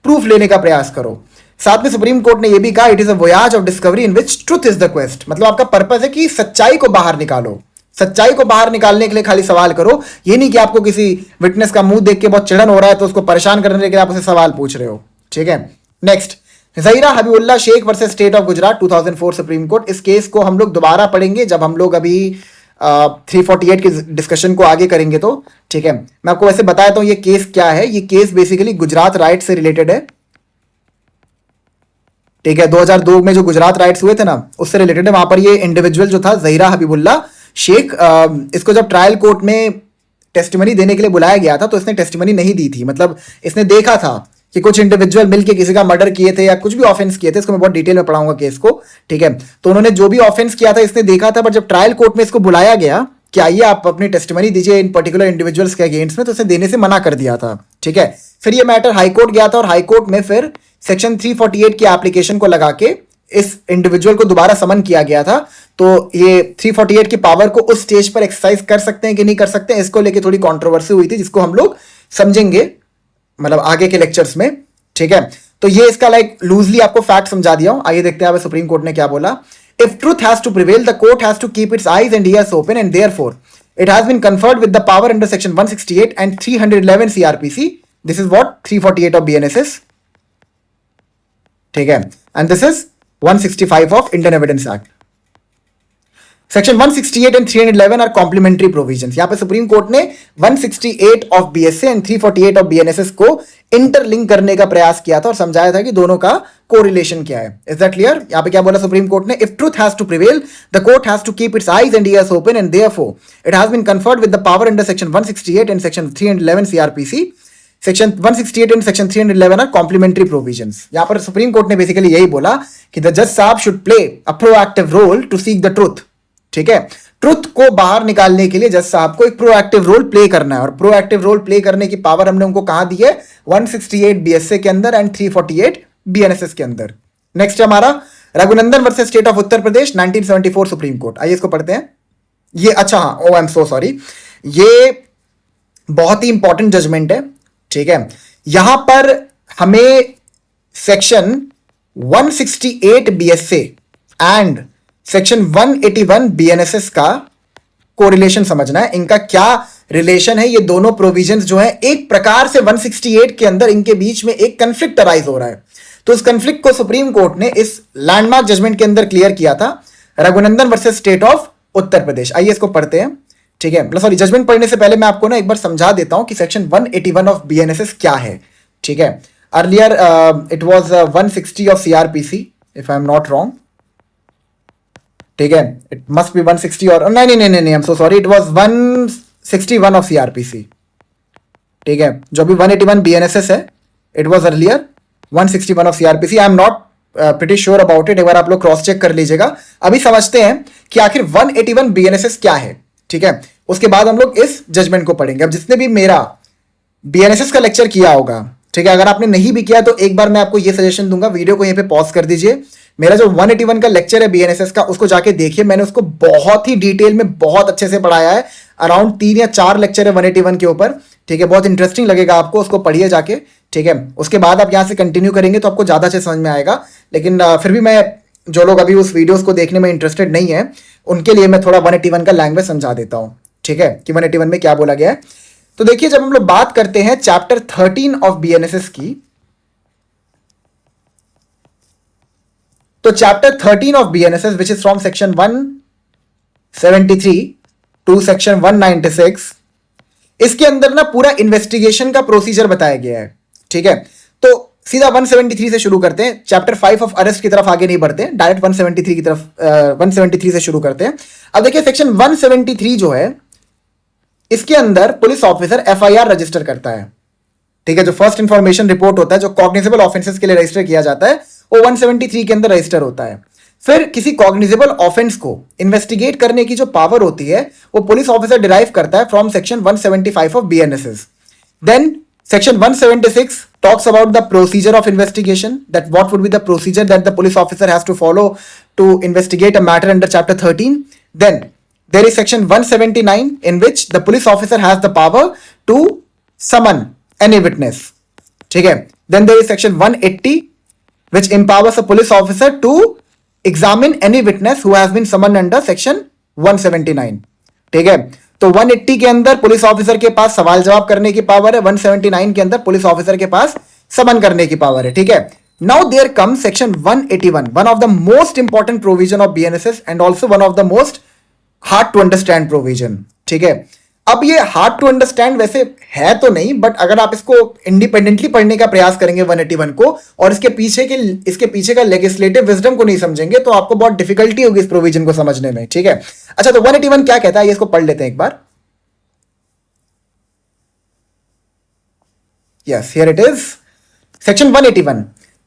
प्रूफ लेने का प्रयास करो। साथ में सुप्रीम कोर्ट ने यह भी कहा it is a voyage of discovery in which truth is the quest, मतलब आपका पर्पस है कि सच्चाई को बाहर निकालो, सच्चाई को बाहर निकालने के लिए खाली सवाल करो, ये नहीं कि आपको किसी विटनेस का मुंह देख के बहुत चिड़न हो रहा है तो उसको परेशान करने के लिए आप उसे सवाल पूछ रहे हो, ठीक है। Next Zahira Habibullah Sheikh versus state of Gujarat 2004 Supreme Court. इस केस को हम लोग दोबारा पढ़ेंगे जब हम लोग अभी 348 के डिस्कशन को आगे करेंगे, तो ठीक है। मैं आपको वैसे बताया हूं ये केस क्या है। ये केस बेसिकली गुजरात राइट से रिलेटेड है, ठीक है। 2002 में जो गुजरात राइट्स हुए थे ना उससे रिलेटेड है। वहां पर ये इंडिविजुअल जो था ज़हीरा हबीबुल्लाह शेख, इसको जब ट्रायल कोर्ट में टेस्टिमनी देने के लिए बुलाया गया था तो इसने टेस्टिमनी नहीं दी थी, मतलब इसने देखा था कि कुछ इंडिविजुअल मिलके किसी का मर्डर किए थे या कुछ भी ऑफेंस किए थे, इसको मैं बहुत डिटेल में पढ़ाऊंगा केस को, ठीक है। तो उन्होंने जो भी ऑफेंस किया था इसने देखा था, बट जब ट्रायल कोर्ट में इसको बुलाया गया कि आइए आप अपनी टेस्टिमनी दीजिए इन पर्टिकुलर इंडिविजुअल्स के अगेंस्ट में, तो उसे देने से मना कर दिया था, ठीक है। फिर ये मैटर हाईकोर्ट गया था और हाईकोर्ट में फिर सेक्शन 348 की एप्लीकेशन को लगा के इस इंडिविजुअल को दोबारा समन किया गया था। तो ये 348 की पावर को उस स्टेज पर एक्सरसाइज कर सकते हैं कि नहीं कर सकते हैं, इसको लेके थोड़ी कंट्रोवर्सी हुई थी जिसको हम लोग समझेंगे मतलब आगे के लेक्चर्स में, ठीक है। तो ये इसका लाइक लूजली आपको फैक्ट समझा दिया हूं। आइए देखते हैं सुप्रीम कोर्ट ने क्या बोला। If truth has to prevail the court has to keep its eyes and ears open and therefore it has been conferred with the power under section 168 and 311 CrPC. This is what 348 of BNSS, ठीक है, and this is 165 of Indian Evidence Act. Section 168 and 311 are complementary provisions. यहां पे Supreme Court ने 168 of BSA and 348 of BNSS को interlink करने का प्रयास किया था और समझाया था कि दोनों का कोरिलेशन क्या है। Is that clear? यहां पे क्या बोला सुप्रीम कोर्ट ने, if truth has to prevail the court has to keep its eyes and ears open and therefore it has been conferred with the power under section 168 and section 311 CrPC. Section 168 and section 311 are complementary provisions. यहां पर supreme Court ने basically यही बोला कि the जज साहब should play a proactive role to seek the truth, ठीक है। ट्रुथ को बाहर निकालने के लिए जज साहब को एक प्रोएक्टिव रोल प्ले करना है और प्रोएक्टिव रोल प्ले करने की पावर हमने उनको कहां दी है? 168 बीएसए के अंदर एंड 348 बीएनएसएस के अंदर। नेक्स्ट हमारा Raghunandan versus state of Uttar Pradesh 1974 supreme court. आइए इसको पढ़ते हैं। ये अच्छा हाँ, ओ आई एम सो सॉरी, ये बहुत ही इंपॉर्टेंट जजमेंट है, ठीक है। यहां पर हमें section 168 BSA and section 181 BNSS का कोरिलेशन समझना है, इनका क्या रिलेशन है। ये दोनों प्रोविजंस जो है एक प्रकार से 168 के अंदर इनके बीच में एक कंफ्लिक्ट अराइज हो रहा है। तो इस कंफ्लिक्ट को सुप्रीम कोर्ट ने इस लैंडमार्क जजमेंट के अंदर क्लियर किया था, Raghunandan versus state of Uttar प्रदेश। आइए इसको पढ़ते हैं, ठीक है। मतलब सॉरी, जजमेंट पढ़ने से पहले मैं आपको ना एक बार समझा देता हूं कि सेक्शन 181 ऑफ बीएनएसएस क्या है, ठीक है। Earlier it was 160 of CrPC if I am not wrong, ठीक है। इट मस्ट बी 160 और नहीं नहीं नहीं नहीं, I am so sorry, it was 161 of CrPC, ठीक है। जो भी 181 बीएनएसएस है, it was earlier 161 of CrPC. I am not pretty sure about it, एक बार आप लोग क्रॉस चेक कर लीजिएगा। अभी समझते हैं कि आखिर 181 बीएनएसएस क्या है, ठीक है। उसके बाद हम लोग इस जजमेंट को पढ़ेंगे। अब जिसने भी मेरा बीएनएसएस का लेक्चर किया होगा, ठीक है, अगर आपने नहीं भी किया तो एक बार मैं आपको ये सजेशन दूंगा, वीडियो को यहीं पे पॉज कर दीजिए, मेरा जो 181 का लेक्चर है बीएनएसएस का उसको जाके देखिए। मैंने उसको बहुत ही डिटेल में बहुत अच्छे से पढ़ाया है, अराउंड 3 या 4 लेक्चर है 181 के ऊपर, ठीक है। बहुत इंटरेस्टिंग लगेगा आपको, उसको पढ़िए जाके, ठीक है। उसके बाद आप यहां से कंटिन्यू करेंगे तो आपको ज्यादा अच्छे समझ में आएगा। लेकिन फिर भी मैं, जो लोग अभी उस वीडियोस को देखने में इंटरेस्टेड नहीं है, उनके लिए मैं थोड़ा 181 का लैंग्वेज समझा देता हूं, ठीक है, कि 181 में क्या बोला गया है। तो देखिए, जब हम लोग बात करते हैं चैप्टर 13 ऑफ बीएनएसएस की, तो chapter 13 of BNSS which is from section 173 to section 196, इसके अंदर ना पूरा इन्वेस्टिगेशन का प्रोसीजर बताया गया है, ठीक है। तो सीधा 173 से शुरू करते हैं, चैप्टर 5 ऑफ अरेस्ट की तरफ आगे नहीं बढ़ते, डायरेक्ट 173 की तरफ 173 से शुरू करते हैं। अब देखिए, सेक्शन 173 जो है, इसके अंदर पुलिस ऑफिसर एफआईआर रजिस्टर करता है, ठीक है। जो फर्स्ट इंफॉर्मेशन रिपोर्ट होता है, जो कॉग्निजेबल ऑफेंसेस के लिए रजिस्टर किया जाता है, वो 173 के अंदर रजिस्टर होता है। फिर किसी कॉग्निजेबल ऑफेंस को इन्वेस्टिगेट करने की जो पावर होती है, वो पुलिस ऑफिसर डिराइव करता है from section 175 of BNSS. Then section 176 talks about the procedure of investigation, that what would be the procedure that the police officer has to follow to investigate a matter under chapter 13. Then there is section 179 in which the police officer has the power to summon any witness, ठीक है। Then there is section 180 which empowers a police officer to examine any witness who has been summoned under section 179, ठीक है। तो 180 के अंदर police officer के पास सवाल जवाब करने की पावर है, 179 के अंदर पुलिस ऑफिसर के पास समन करने की पावर है, ठीक है। Now there come section 181, one of the most important provision of BNSS and also one of the most hard to understand provision, ठीक है। अब ये हार्ड टू अंडरस्टैंड वैसे है तो नहीं, बट अगर आप इसको इंडिपेंडेंटली पढ़ने का प्रयास करेंगे 181 को, और इसके पीछे का लेजिस्लेटिव विजडम को नहीं समझेंगे, तो आपको बहुत डिफिकल्टी होगी इस प्रोविजन को समझने में, ठीक है। अच्छा, तो 181 क्या कहता है, ये इसको पढ़ लेते हैं एक बार। Yes, here it is, section 181,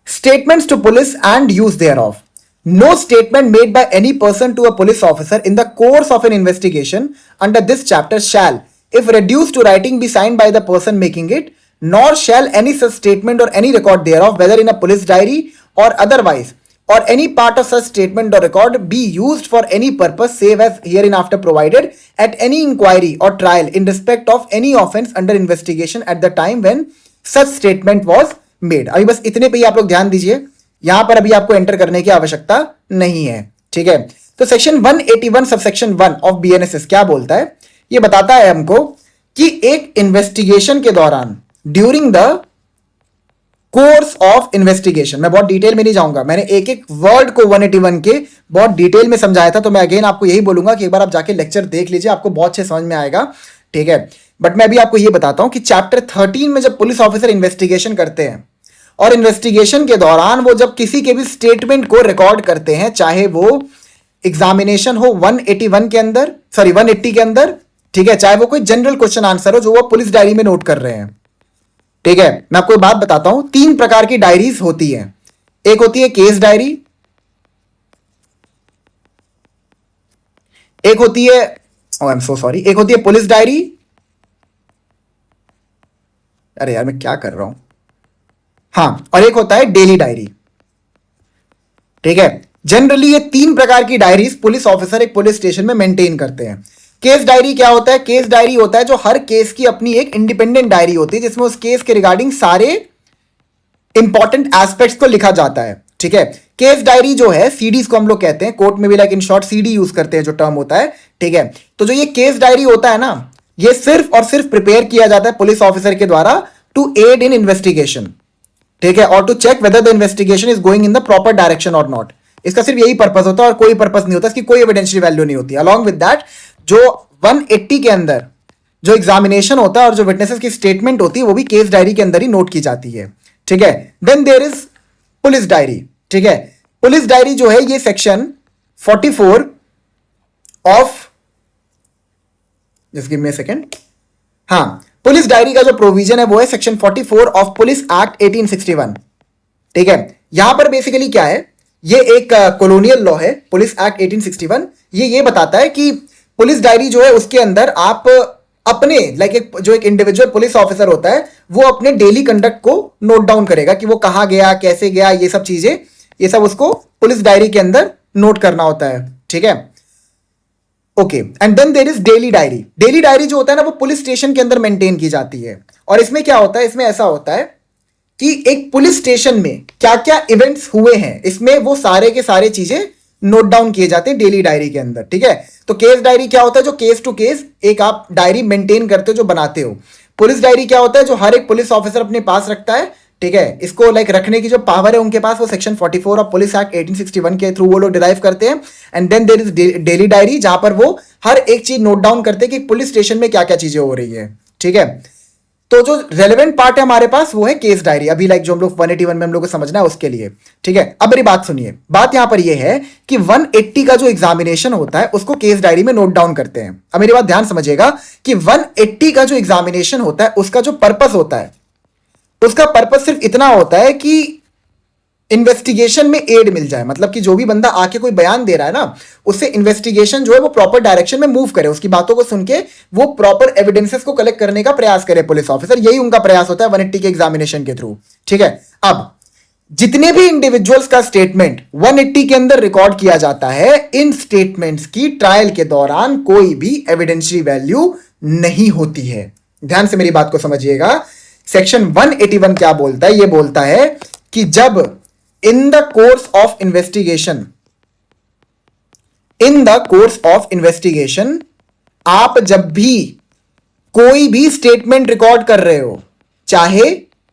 statements to police and use thereof. No statement made by any person to a police officer in the course of an investigation under this chapter shall, if reduced to writing, be signed by the person making it, nor shall any such statement or any record thereof, whether in a police diary or otherwise, or any part of such statement or record, be used for any purpose save as hereinafter provided at any inquiry or trial in respect of any offence under investigation at the time when such statement was made. अभी बस इतने पे ही आप लोग ध्यान दीजिए, यहां पर अभी आपको एंटर करने की आवश्यकता नहीं है, ठीक है। तो सेक्शन 181 सबसेक्शन 1 ऑफ बीएनएसएस क्या बोलता है, ये बताता है हमको कि एक इन्वेस्टिगेशन के दौरान, during the course of investigation, मैं बहुत डिटेल में नहीं जाऊंगा, मैंने एक एक वर्ड को 181 के बहुत डिटेल में समझाया था, तो मैं अगेन आपको यही बोलूंगा कि एक बार आप जाके लेक्चर देख लीजिए, आपको बहुत अच्छे समझ में आएगा, ठीक है। बट मैं अभी आपको ये बताता हूं कि चैप्टर 13 में जब पुलिस ऑफिसर इन्वेस्टिगेशन करते हैं, और इन्वेस्टिगेशन के दौरान वो जब किसी के भी स्टेटमेंट को रिकॉर्ड करते हैं, चाहे वो एग्जामिनेशन हो 181 के अंदर, सॉरी 180 के अंदर, ठीक है, चाहे वो कोई जनरल क्वेश्चन आंसर हो जो वो पुलिस डायरी में नोट कर रहे हैं, ठीक है। मैं आपको एक बात बताता हूं, 3 प्रकार की डायरीज होती हैं। एक होती है केस डायरी, एक होती है, आई एम सो सॉरी, एक होती है पुलिस डायरी, अरे यार मैं क्या कर रहा हूं, हाँ, और एक होता है डेली डायरी, ठीक है। जनरली ये 3 प्रकार की डायरीज पुलिस ऑफिसर एक पुलिस स्टेशन में मेंटेन करते हैं। केस डायरी क्या होता है, केस डायरी होता है जो हर केस की अपनी एक इंडिपेंडेंट डायरी होती है, जिसमें उस केस के रिगार्डिंग सारे इंपॉर्टेंट एस्पेक्ट्स को लिखा जाता है, ठीक है। केस डायरी जो है, सीडीज को हम लोग कहते हैं, कोर्ट में भी like in short CD use करते हैं जो टर्म होता है, ठीक है। तो जो ये केस डायरी होता है ना, ये सिर्फ और सिर्फ प्रिपेयर किया जाता है पुलिस ऑफिसर के द्वारा टू एड इन इन्वेस्टिगेशन, ठीक है, और to check whether the investigation is going in the proper direction और नॉट। इसका सिर्फ यही पर्पस होता है और कोई पर्पस नहीं होता, इसकी कोई एविडेंशियल वैल्यू नहीं होती। अलॉन्ग विद दैट, जो 180 के अंदर जो एग्जामिनेशन होता है और जो विटनेसेस की स्टेटमेंट होती है वो भी केस डायरी के अंदर ही नोट की जाती है, ठीक है। Then there is police diary, ठीक है। पुलिस डायरी जो है ये section 44 of, just give me a second, हाँ, पुलिस डायरी का जो प्रोविजन है वो है सेक्शन 44 ऑफ पुलिस एक्ट 1861, ठीक है। यहां पर बेसिकली क्या है, ये एक कॉलोनियल लॉ है, पुलिस एक्ट 1861। ये बताता है कि पुलिस डायरी जो है उसके अंदर आप अपने लाइक जो एक इंडिविजुअल पुलिस ऑफिसर होता है वो अपने डेली कंडक्ट को नोट डाउन करेगा कि वो कहां गया, कैसे गया, ये सब चीजें, ये सब उसको पुलिस डायरी के अंदर नोट करना होता है, ठीक है। Okay, and then there is daily diary. Daily diary जो होता है ना वो पुलिस स्टेशन के अंदर मेंटेन की जाती है। और इसमें क्या होता है, इसमें ऐसा होता है कि एक पुलिस स्टेशन में क्या क्या इवेंट्स हुए हैं, इसमें वो सारे के सारे चीजें नोट डाउन किए जाते हैं डेली डायरी के अंदर, ठीक है। तो केस डायरी क्या होता है, जो केस टू केस एक आप डायरी मेंटेन करते हो, जो बनाते हो। पुलिस डायरी क्या होता है, जो हर एक पुलिस ऑफिसर अपने पास रखता है, ठीक है। इसको लाइक रखने की जो पावर है उनके पास वो सेक्शन 44 ऑफ पुलिस एक्ट 1861 के थ्रू वो लोग डिराइव करते हैं। And then there is daily diary, जहां पर वो हर एक चीज नोट डाउन करते हैं कि पुलिस स्टेशन में क्या क्या चीजें हो रही है, ठीक है। तो जो रेलेवेंट पार्ट है हमारे पास वो है केस डायरी, अभी लाइक जो हम लोग 181 में हम लोग को समझना है उसके लिए, ठीक है। अब मेरी बात सुनिए, बात यहां पर ये है कि 180 का जो एग्जामिनेशन होता है उसको केस डायरी में नोट डाउन करते हैं। अब मेरी बात ध्यान समझिएगा कि 180 का जो एग्जामिनेशन होता है उसका जो पर्पस होता है, उसका पर्पस सिर्फ इतना होता है कि इन्वेस्टिगेशन में एड मिल जाए, मतलब कि जो भी बंदा आके कोई बयान दे रहा है ना, उससे इन्वेस्टिगेशन जो है वो प्रॉपर डायरेक्शन में मूव करे, उसकी बातों को सुन के वो प्रॉपर एविडेंसेस को कलेक्ट करने का प्रयास करे पुलिस ऑफिसर। यही उनका प्रयास होता है 180 के एग्जामिनेशन के थ्रू, ठीक है। अब जितने भी इंडिविजुअल्स का स्टेटमेंट 180 के अंदर रिकॉर्ड किया जाता है, इन स्टेटमेंट्स की ट्रायल के दौरान कोई भी एविडेंशियरी वैल्यू नहीं होती है। ध्यान से मेरी बात को समझिएगा। सेक्शन 181 क्या बोलता है, ये बोलता है कि जब इन द कोर्स ऑफ इन्वेस्टिगेशन आप जब भी कोई भी स्टेटमेंट रिकॉर्ड कर रहे हो, चाहे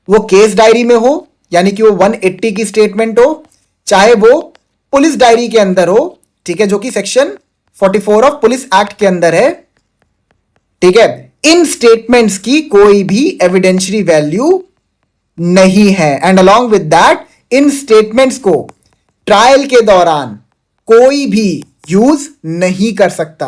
वो केस डायरी में हो यानी कि वो 180 की स्टेटमेंट हो, चाहे वो पुलिस डायरी के अंदर हो, ठीक है, जो कि सेक्शन 44 ऑफ पुलिस एक्ट के अंदर है, ठीक है, इन स्टेटमेंट्स की कोई भी एविडेंशियरी वैल्यू नहीं है। And along with that, in statements को ट्रायल के दौरान कोई भी यूज नहीं कर सकता।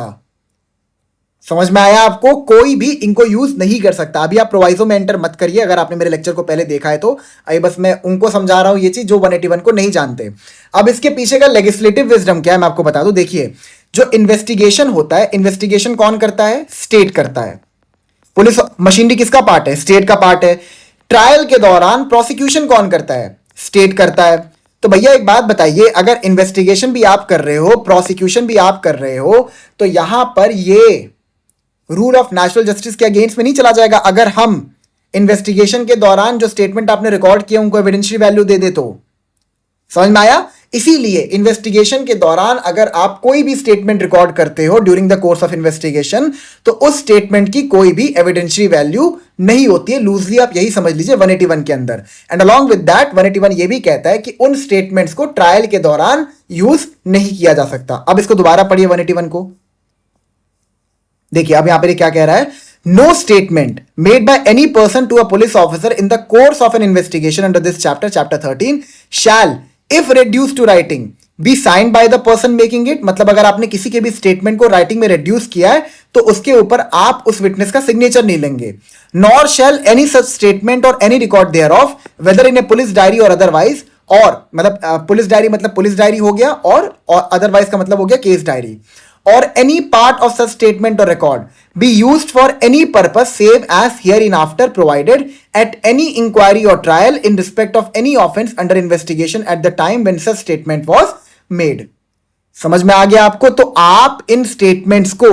समझ में आया आपको? कोई भी इनको यूज नहीं कर सकता। अभी आप प्रोवाइजो में एंटर मत करिए, अगर आपने मेरे लेक्चर को पहले देखा है तो। अभी बस मैं उनको समझा रहा हूं ये चीज जो 181 को नहीं जानते। अब इसके पीछे का लेजिस्लेटिव विजडम क्या है मैं आपको बता दूं। देखिए, जो इन्वेस्टिगेशन होता है, इन्वेस्टिगेशन कौन करता है? स्टेट करता है। पुलिस मशीनरी किसका पार्ट है? स्टेट का पार्ट है। ट्रायल के दौरान प्रोसिक्यूशन कौन करता है? स्टेट करता है। तो भैया एक बात बताइए, अगर इन्वेस्टिगेशन भी आप कर रहे हो, प्रोसिक्यूशन भी आप कर रहे हो, तो यहां पर ये रूल ऑफ नेचुरल जस्टिस के अगेंस्ट में नहीं चला जाएगा अगर हम इन्वेस्टिगेशन के दौरान जो स्टेटमेंट आपने रिकॉर्ड किया उनको एविडेंशियरी वैल्यू दे दे तो? समझ में आया? इसीलिए इन्वेस्टिगेशन के दौरान अगर आप कोई भी स्टेटमेंट रिकॉर्ड करते हो during the course of investigation, तो उस स्टेटमेंट की कोई भी एविडेंशियरी वैल्यू नहीं होती है। लूजली आप यही समझ लीजिए 181 के अंदर। एंड अलॉन्ग विद दैट 181 ये भी कहता है कि उन स्टेटमेंट्स को ट्रायल के दौरान यूज नहीं किया जा सकता। अब इसको दोबारा पढ़िए 181 को। देखिए अब यहां पर क्या कह रहा है, no statement made by any person to a police officer in the course of an investigation under this chapter, chapter 13 shall if reduced to writing be signed by the person making it। मतलब अगर आपने किसी के भी statement को writing में reduce किया है तो उसके ऊपर आप उस विटनेस का सिग्नेचर नहीं लेंगे। Nor shall any such statement or any record thereof whether in a police diary or otherwise, और मतलब पुलिस डायरी मतलब पुलिस डायरी हो गया, और अदरवाइज का मतलब हो गया case diary, or any part of such statement or record be used for any purpose save as hereinafter provided at any inquiry or trial in respect of any offense under investigation at the time when such statement was made। समझ में आ गया आपको? तो आप इन statements को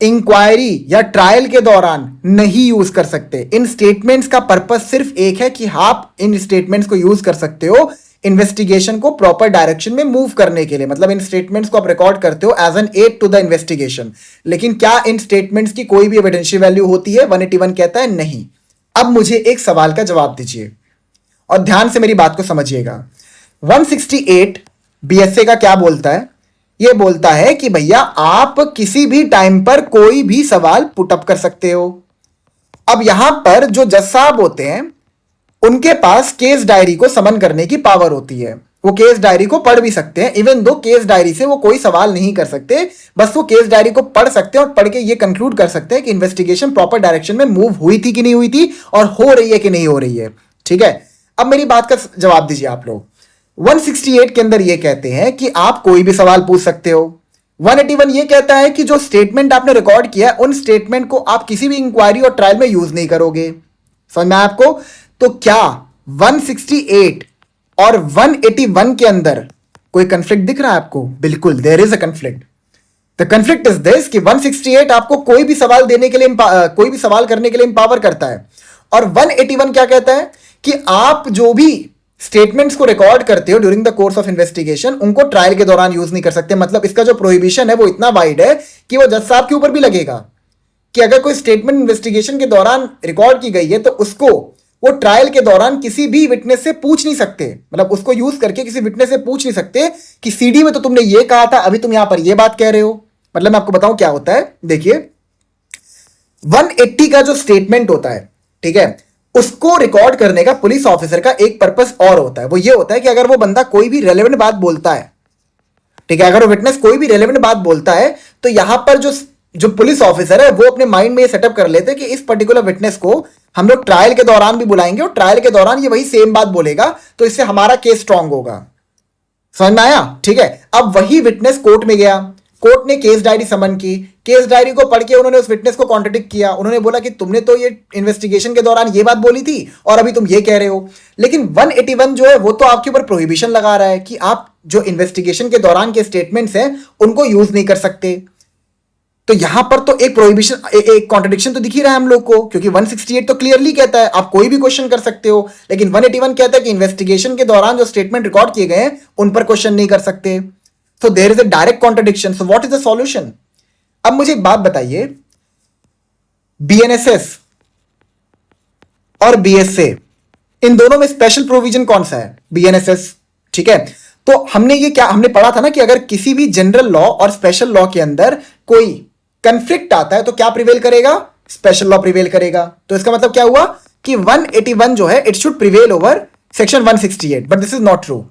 inquiry या trial के दौरान नहीं यूज कर सकते। इन स्टेटमेंट्स का पर्पस सिर्फ एक है कि आप इन स्टेटमेंट्स को यूज कर सकते हो इन्वेस्टिगेशन को प्रॉपर डायरेक्शन में मूव करने के लिए, मतलब इन स्टेटमेंट्स को आप रिकॉर्ड करते हो as an aid to the investigation. लेकिन क्या इन स्टेटमेंट्स की कोई भी एविडेंशियल वैल्यू होती है? 181 कहता है नहीं। अब मुझे एक सवाल का जवाब दीजिए और ध्यान से मेरी बात को समझिएगा। 168 बीएसए का क्या बोलता है? ये बोलता है कि भैया आप किसी भी टाइम पर कोई भी सवाल पुटअप कर सकते हो। अब यहां पर जो जज साहब होते हैं उनके पास केस डायरी को समन करने की पावर होती है। वो केस डायरी को पढ़ भी सकते हैं, इवन दो केस डायरी से वो कोई सवाल नहीं कर सकते, बस वो केस डायरी को पढ़ सकते हैं और पढ़ के ये कंक्लूड कर सकते हैं कि इन्वेस्टिगेशन प्रॉपर डायरेक्शन में मूव हुई थी कि नहीं हुई थी और हो रही है कि नहीं हो रही है। ठीक है, अब मेरी बात का जवाब दीजिए आप लोग। 168 के अंदर ये कहते हैं कि आप कोई भी सवाल पूछ सकते हो। 181 ये कहता है कि जो स्टेटमेंट आपने रिकॉर्ड किया है उन स्टेटमेंट को आप किसी भी इंक्वायरी और ट्रायल में यूज नहीं करोगे। समझ में आपको? तो क्या 168 और 181 के अंदर कोई कंफ्लिक्ट दिख रहा है आपको? बिल्कुल, there is a conflict. The conflict is this कि 168 आपको कोई भी सवाल देने के लिए कोई भी सवाल करने के लिए इंपावर करता है, और 181 क्या कहता है कि आप जो भी स्टेटमेंट्स को रिकॉर्ड करते हो during the course of investigation उनको ट्रायल के दौरान यूज नहीं कर सकते। मतलब इसका जो प्रोहिबिशन है वो इतना वाइड है कि वो जज साहब के ऊपर भी लगेगा कि अगर कोई स्टेटमेंट इन्वेस्टिगेशन के दौरान रिकॉर्ड की गई है तो उसको वो ट्रायल के दौरान किसी भी विटनेस से पूछ नहीं सकते। मतलब उसको यूज करके किसी विटनेस से पूछ नहीं सकते कि सीडी में तो तुमने ये कहा था, अभी तुम यहां पर ये बात कह रहे हो। मतलब मैं आपको बताऊं क्या होता है, देखिए 180 का जो स्टेटमेंट होता है, ठीक है, उसको रिकॉर्ड करने का पुलिस ऑफिसर का एक पर्पस और होता है। वो ये होता है कि अगर वो बंदा कोई भी रेलेवेंट बात बोलता है, ठीक है, अगर वो विटनेस कोई भी रेलेवेंट बात बोलता है तो यहां पर जो पुलिस ऑफिसर है वो अपने माइंड में ये सेटअप कर लेते हैं कि इस पर्टिकुलर विटनेस को हम लोग ट्रायल के दौरान भी बुलाएंगे और ट्रायल के दौरान ये वही सेम बात बोलेगा, तो इससे हमारा केस स्ट्रांग होगा। समझ में आया? ठीक है, अब वही विटनेस कोर्ट में गया, कोर्ट ने केस डायरी समन की, केस डायरी को पढ़ के उन्होंने उस विटनेस को कॉन्ट्रडिक्ट किया। उन्होंने बोला कि तुमने तो ये इन्वेस्टिगेशन के दौरान ये बात बोली थी और अभी तुम ये कह रहे हो। लेकिन 181 जो है वो तो आपके ऊपर प्रोहिबिशन लगा रहा है कि आप जो इन्वेस्टिगेशन के दौरान के स्टेटमेंट्स हैं उनको यूज नहीं कर सकते। तो यहां पर तो एक प्रोहिबिशन, एक कॉन्ट्रडिक्शन तो दिख ही रहा है हम लोग को, क्योंकि 168 तो क्लियरली कहता है आप कोई भी क्वेश्चन कर सकते हो, लेकिन 181 कहता है कि इन्वेस्टिगेशन के दौरान जो स्टेटमेंट रिकॉर्ड किए गए हैं उन पर क्वेश्चन नहीं कर सकते। So there is a direct contradiction. So what is the solution? अब मुझे एक बात बताइए, बीएनएसएस और बीएसए इन दोनों में स्पेशल प्रोविजन कौन सा है? बीएनएसएस, ठीक है। तो हमने पढ़ा था ना कि अगर किसी भी जनरल लॉ और स्पेशल लॉ के अंदर कोई कंफ्लिक्ट आता है तो क्या प्रिवेल करेगा? स्पेशल लॉ प्रिवेल करेगा। तो इसका मतलब क्या हुआ कि 181 जो है it should prevail over section 168, but this is not true.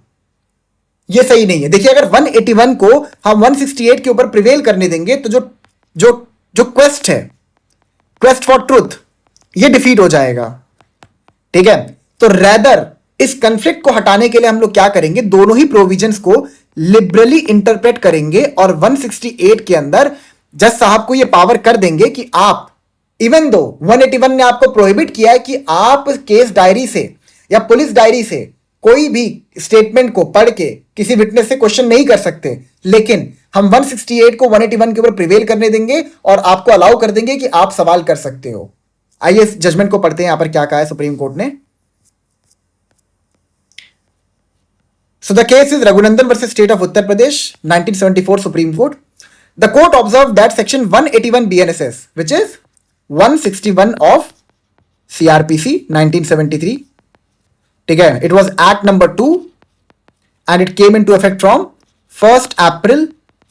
ये सही नहीं है। देखिए, अगर 181 को हम 168 के ऊपर प्रिवेल करने देंगे तो जो क्वेस्ट है, क्वेस्ट फॉर ट्रूथ, ये डिफीट हो जाएगा। ठीक है, तो रेदर इस कंफ्लिक्ट को हटाने के लिए हम लोग क्या करेंगे, दोनों ही प्रोविजंस को लिबरली इंटरप्रेट करेंगे और 168 के अंदर जज साहब को ये पावर कर देंगे कि आप, इवन दो 181 ने आपको प्रोहिबिट किया है कि आप केस डायरी से या पुलिस डायरी से कोई भी स्टेटमेंट को पढ़ के किसी विटनेस से क्वेश्चन नहीं कर सकते, लेकिन हम 168 को 181 के ऊपर प्रिवेल करने देंगे और आपको अलाउ कर देंगे कि आप सवाल कर सकते हो। आइए इस जजमेंट को पढ़ते हैं, यहां पर क्या कहा है सुप्रीम कोर्ट ने। So the case is Raghunandan versus State of Uttar Pradesh, 1974 Supreme Court. The court observed that section 181 BNSS, which is 161 of CRPC 1973, ठीक है, it was Act number 2 and it came into effect from 1st April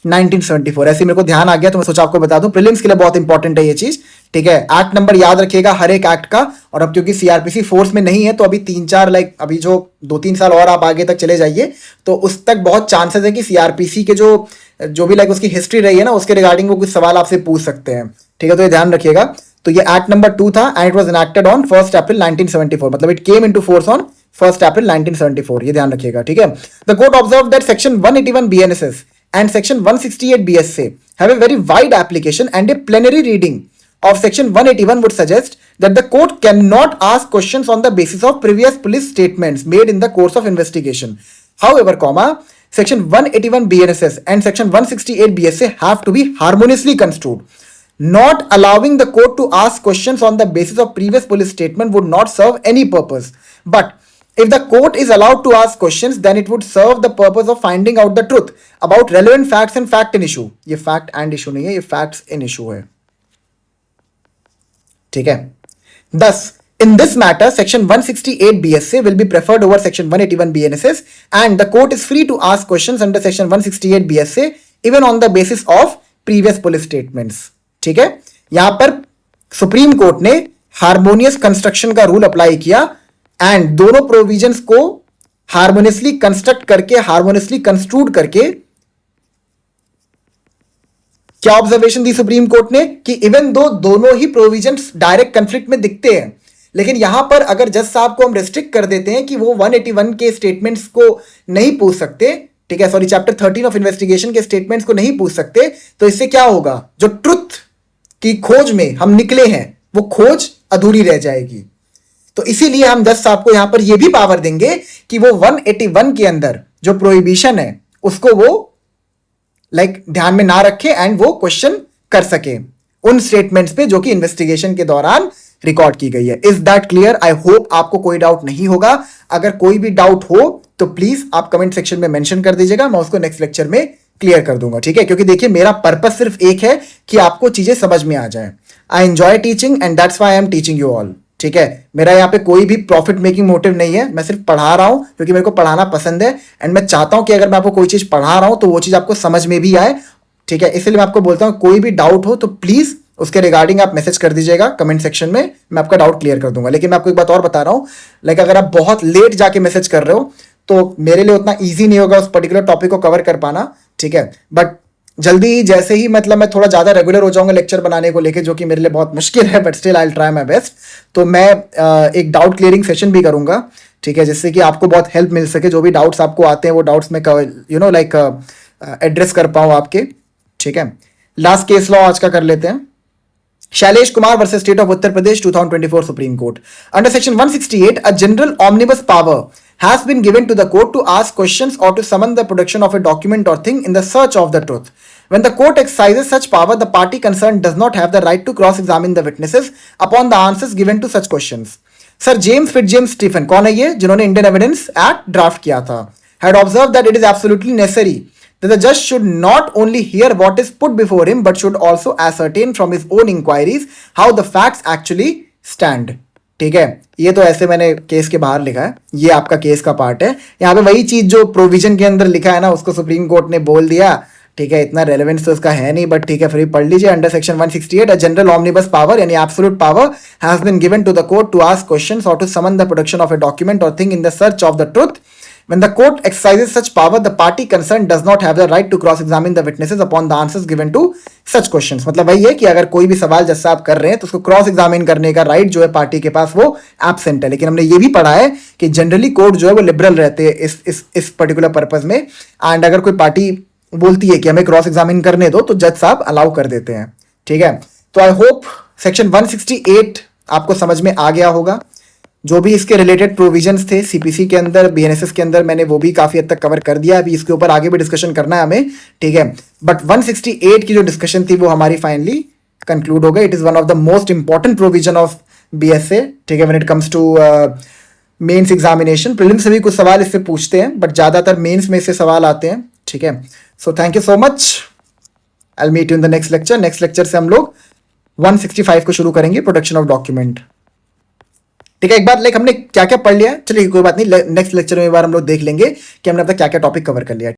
1974। ऐसे मेरे को ध्यान आ गया तो मैं सोचा आपको बता दूं, प्रीलिम्स के लिए बहुत इंपॉर्टेंट है ये चीज। ठीक है, एक्ट नंबर याद रखिएगा हर एक एक्ट का। और अब क्योंकि सीआरपीसी फोर्स में नहीं है तो अभी 3-4 अभी जो 2-3 साल और आप आगे तक चले जाइए तो उस तक बहुत चांसेस है कि सीआरपीसी के जो भी उसकी हिस्ट्री रही है ना उसके रिगार्डिंग वो कुछ सवाल आपसे पूछ सकते हैं। ठीक है, तो ये ध्यान रखिएगा। तो ये एक्ट नंबर 2 था and it was enacted on 1st April 1974, मतलब it came into force on 1st April 1974, ये ध्यान रखिएगा। ठीक है, the court observe that section 181 BNSS and section 168 BSA have a very wide application, and a plenary reading of section 181 would suggest that the court cannot ask questions on the basis of previous police statements made in the course of investigation. However, section 181 BNSS and section 168 BSA have to be harmoniously construed. Not allowing the court to ask questions on the basis of previous police statement would not serve any purpose. But If the court is allowed to ask questions, then it would serve the purpose of finding out the truth about relevant facts and fact in issue. ये fact and issue नहीं है, ये facts in issue है. ठीक है. Thus, in this matter, section 168 BSA will be preferred over section 181 BNSS, and the court is free to ask questions under section 168 BSA even on the basis of previous police statements. ठीक है. यहां पर supreme Court ने harmonious construction का rule apply किया and दोनों provisions को harmoniously construct करके, हार्मोनियसली कंस्ट्रूड करके क्या ऑब्जर्वेशन दी सुप्रीम कोर्ट ने कि इवन दो दोनों ही प्रोविजंस डायरेक्ट कंफ्लिक्ट में दिखते हैं, लेकिन यहां पर अगर जज साहब को हम रिस्ट्रिक्ट कर देते हैं कि वो 181 के स्टेटमेंट्स को नहीं पूछ सकते, ठीक है, सॉरी चैप्टर 13 ऑफ इन्वेस्टिगेशन के स्टेटमेंट्स को नहीं पूछ सकते, तो इससे क्या होगा, जो ट्रुथ की खोज में हम निकले हैं वो खोज अधूरी रह जाएगी. तो इसीलिए हम जज साहब को यहां पर यह भी पावर देंगे कि वो 181 के अंदर जो प्रोहिबिशन है उसको वो ध्यान में ना रखे एंड वो क्वेश्चन कर सके उन स्टेटमेंट्स पे जो कि इन्वेस्टिगेशन के दौरान रिकॉर्ड की गई है. Is that clear? I hope आपको कोई डाउट नहीं होगा. अगर कोई भी डाउट हो तो प्लीज आप कमेंट सेक्शन में मेंशन कर दीजिएगा, मैं उसको नेक्स्ट लेक्चर में क्लियर कर दूंगा. ठीक है, क्योंकि देखिए मेरा पर्पस सिर्फ एक है कि आपको चीजें समझ में आ जाए. I enjoy teaching and that's why I am teaching you all. ठीक है, मेरा यहाँ पे कोई भी प्रॉफिट मेकिंग मोटिव नहीं है, मैं सिर्फ पढ़ा रहा हूं क्योंकि मेरे को पढ़ाना पसंद है एंड मैं चाहता हूं कि अगर मैं आपको कोई चीज पढ़ा रहा हूं तो वो चीज आपको समझ में भी आए. ठीक है, इसलिए मैं आपको बोलता हूं कोई भी डाउट हो तो प्लीज उसके रिगार्डिंग आप मैसेज कर दीजिएगा कमेंट सेक्शन में, मैं आपका डाउट क्लियर कर दूंगा. लेकिन मैं आपको एक बात और बता रहा हूं, अगर आप बहुत लेट जाके मैसेज कर रहे हो तो मेरे लिए उतना ईजी नहीं होगा उस पर्टिकुलर टॉपिक को कवर कर पाना. ठीक है, बट जल्दी जैसे ही मैं थोड़ा ज़्यादा रेगुलर हो जाऊंगा लेक्चर बनाने को लेके, जो कि मेरे लिए बहुत मुश्किल है, but still I will try my best. तो मैं एक डाउट क्लियरिंग सेशन भी करूंगा. ठीक है, जिससे कि आपको बहुत हेल्प मिल सके, जो भी डाउट्स आपको आते हैं वो डाउट्स मैं एड्रेस कर पाऊँ आपके. ठीक है, लास्ट केस लॉ आज का कर लेते हैं. Shailesh Kumar versus State of Uttar Pradesh 2024 Supreme Court. Under Section 168, a general omnibus power has been given to the court to ask questions or to summon the production of a document or thing in the search of the truth. When the court exercises such power, the party concerned does not have the right to cross-examine the witnesses upon the answers given to such questions. Sir James Fitzjames Stephen, कौन है ये जिन्होंने Indian Evidence act draft किया था, had observed that it is absolutely necessary that the judge should not only hear what is put before him but should also ascertain from his own inquiries how the facts actually stand. ठीक है, ये तो ऐसे मैंने case के बाहर लिखा है, ये आपका केस का पार्ट है. यहाँ पे वही चीज जो प्रोविजन के अंदर लिखा है ना उसको सुप्रीम कोर्ट ने बोल दिया. ठीक है, इतना रेलेवेंस तो उसका है नहीं, बट ठीक है फिर पढ़ लीजिए. Under section 168 a general omnibus power यानी absolute power has been given to the court to ask questions or to summon the production of a document or thing in the search of the truth. When the court exercises such power, the party concerned does not have the right to cross-examine the witnesses upon the answers given to such questions. मतलब वही है कि अगर कोई भी सवाल जज साहब कर रहे हैं तो उसको क्रॉस एग्जामिन करने का राइट जो है पार्टी के पास वो एब्सेंट है. लेकिन हमने ये भी पढ़ा है कि जनरली कोर्ट जो है वो लिबरल रहते हैं इस पर्टिकुलर पर्पज में. एंड अगर कोई पार्टी बोलती है कि हमें क्रॉस एग्जामिन करने दो तो जज साहब अलाउ कर देते हैं. ठीक है, तो आई होप सेक्शन 168 आपको समझ में आ गया होगा. जो भी इसके रिलेटेड प्रोविजंस थे सीपीसी के अंदर, बीएनएसएस के अंदर, मैंने वो भी काफी हद तक कवर कर दिया. अभी इसके ऊपर आगे भी डिस्कशन करना है हमें. ठीक है, बट 168 की जो डिस्कशन थी वो हमारी फाइनली कंक्लूड हो गई. It is one of the most important provision of BSA. ठीक है, when it comes to mains examination. Prelims से भी कुछ सवाल इससे पूछते हैं बट ज्यादातर मेंस में इससे सवाल आते हैं. ठीक है, so thank you so much. I will meet you in the next lecture. Next lecture से हम लोग 165 को शुरू करेंगे, प्रोडक्शन ऑफ डॉक्यूमेंट. ठीक है, एक बार हमने क्या क्या पढ़ लिया. चलिए कोई बात नहीं, नेक्स्ट लेक्चर में एक बार हम लोग देख लेंगे कि हमने अब तक क्या क्या टॉपिक कवर कर लिया.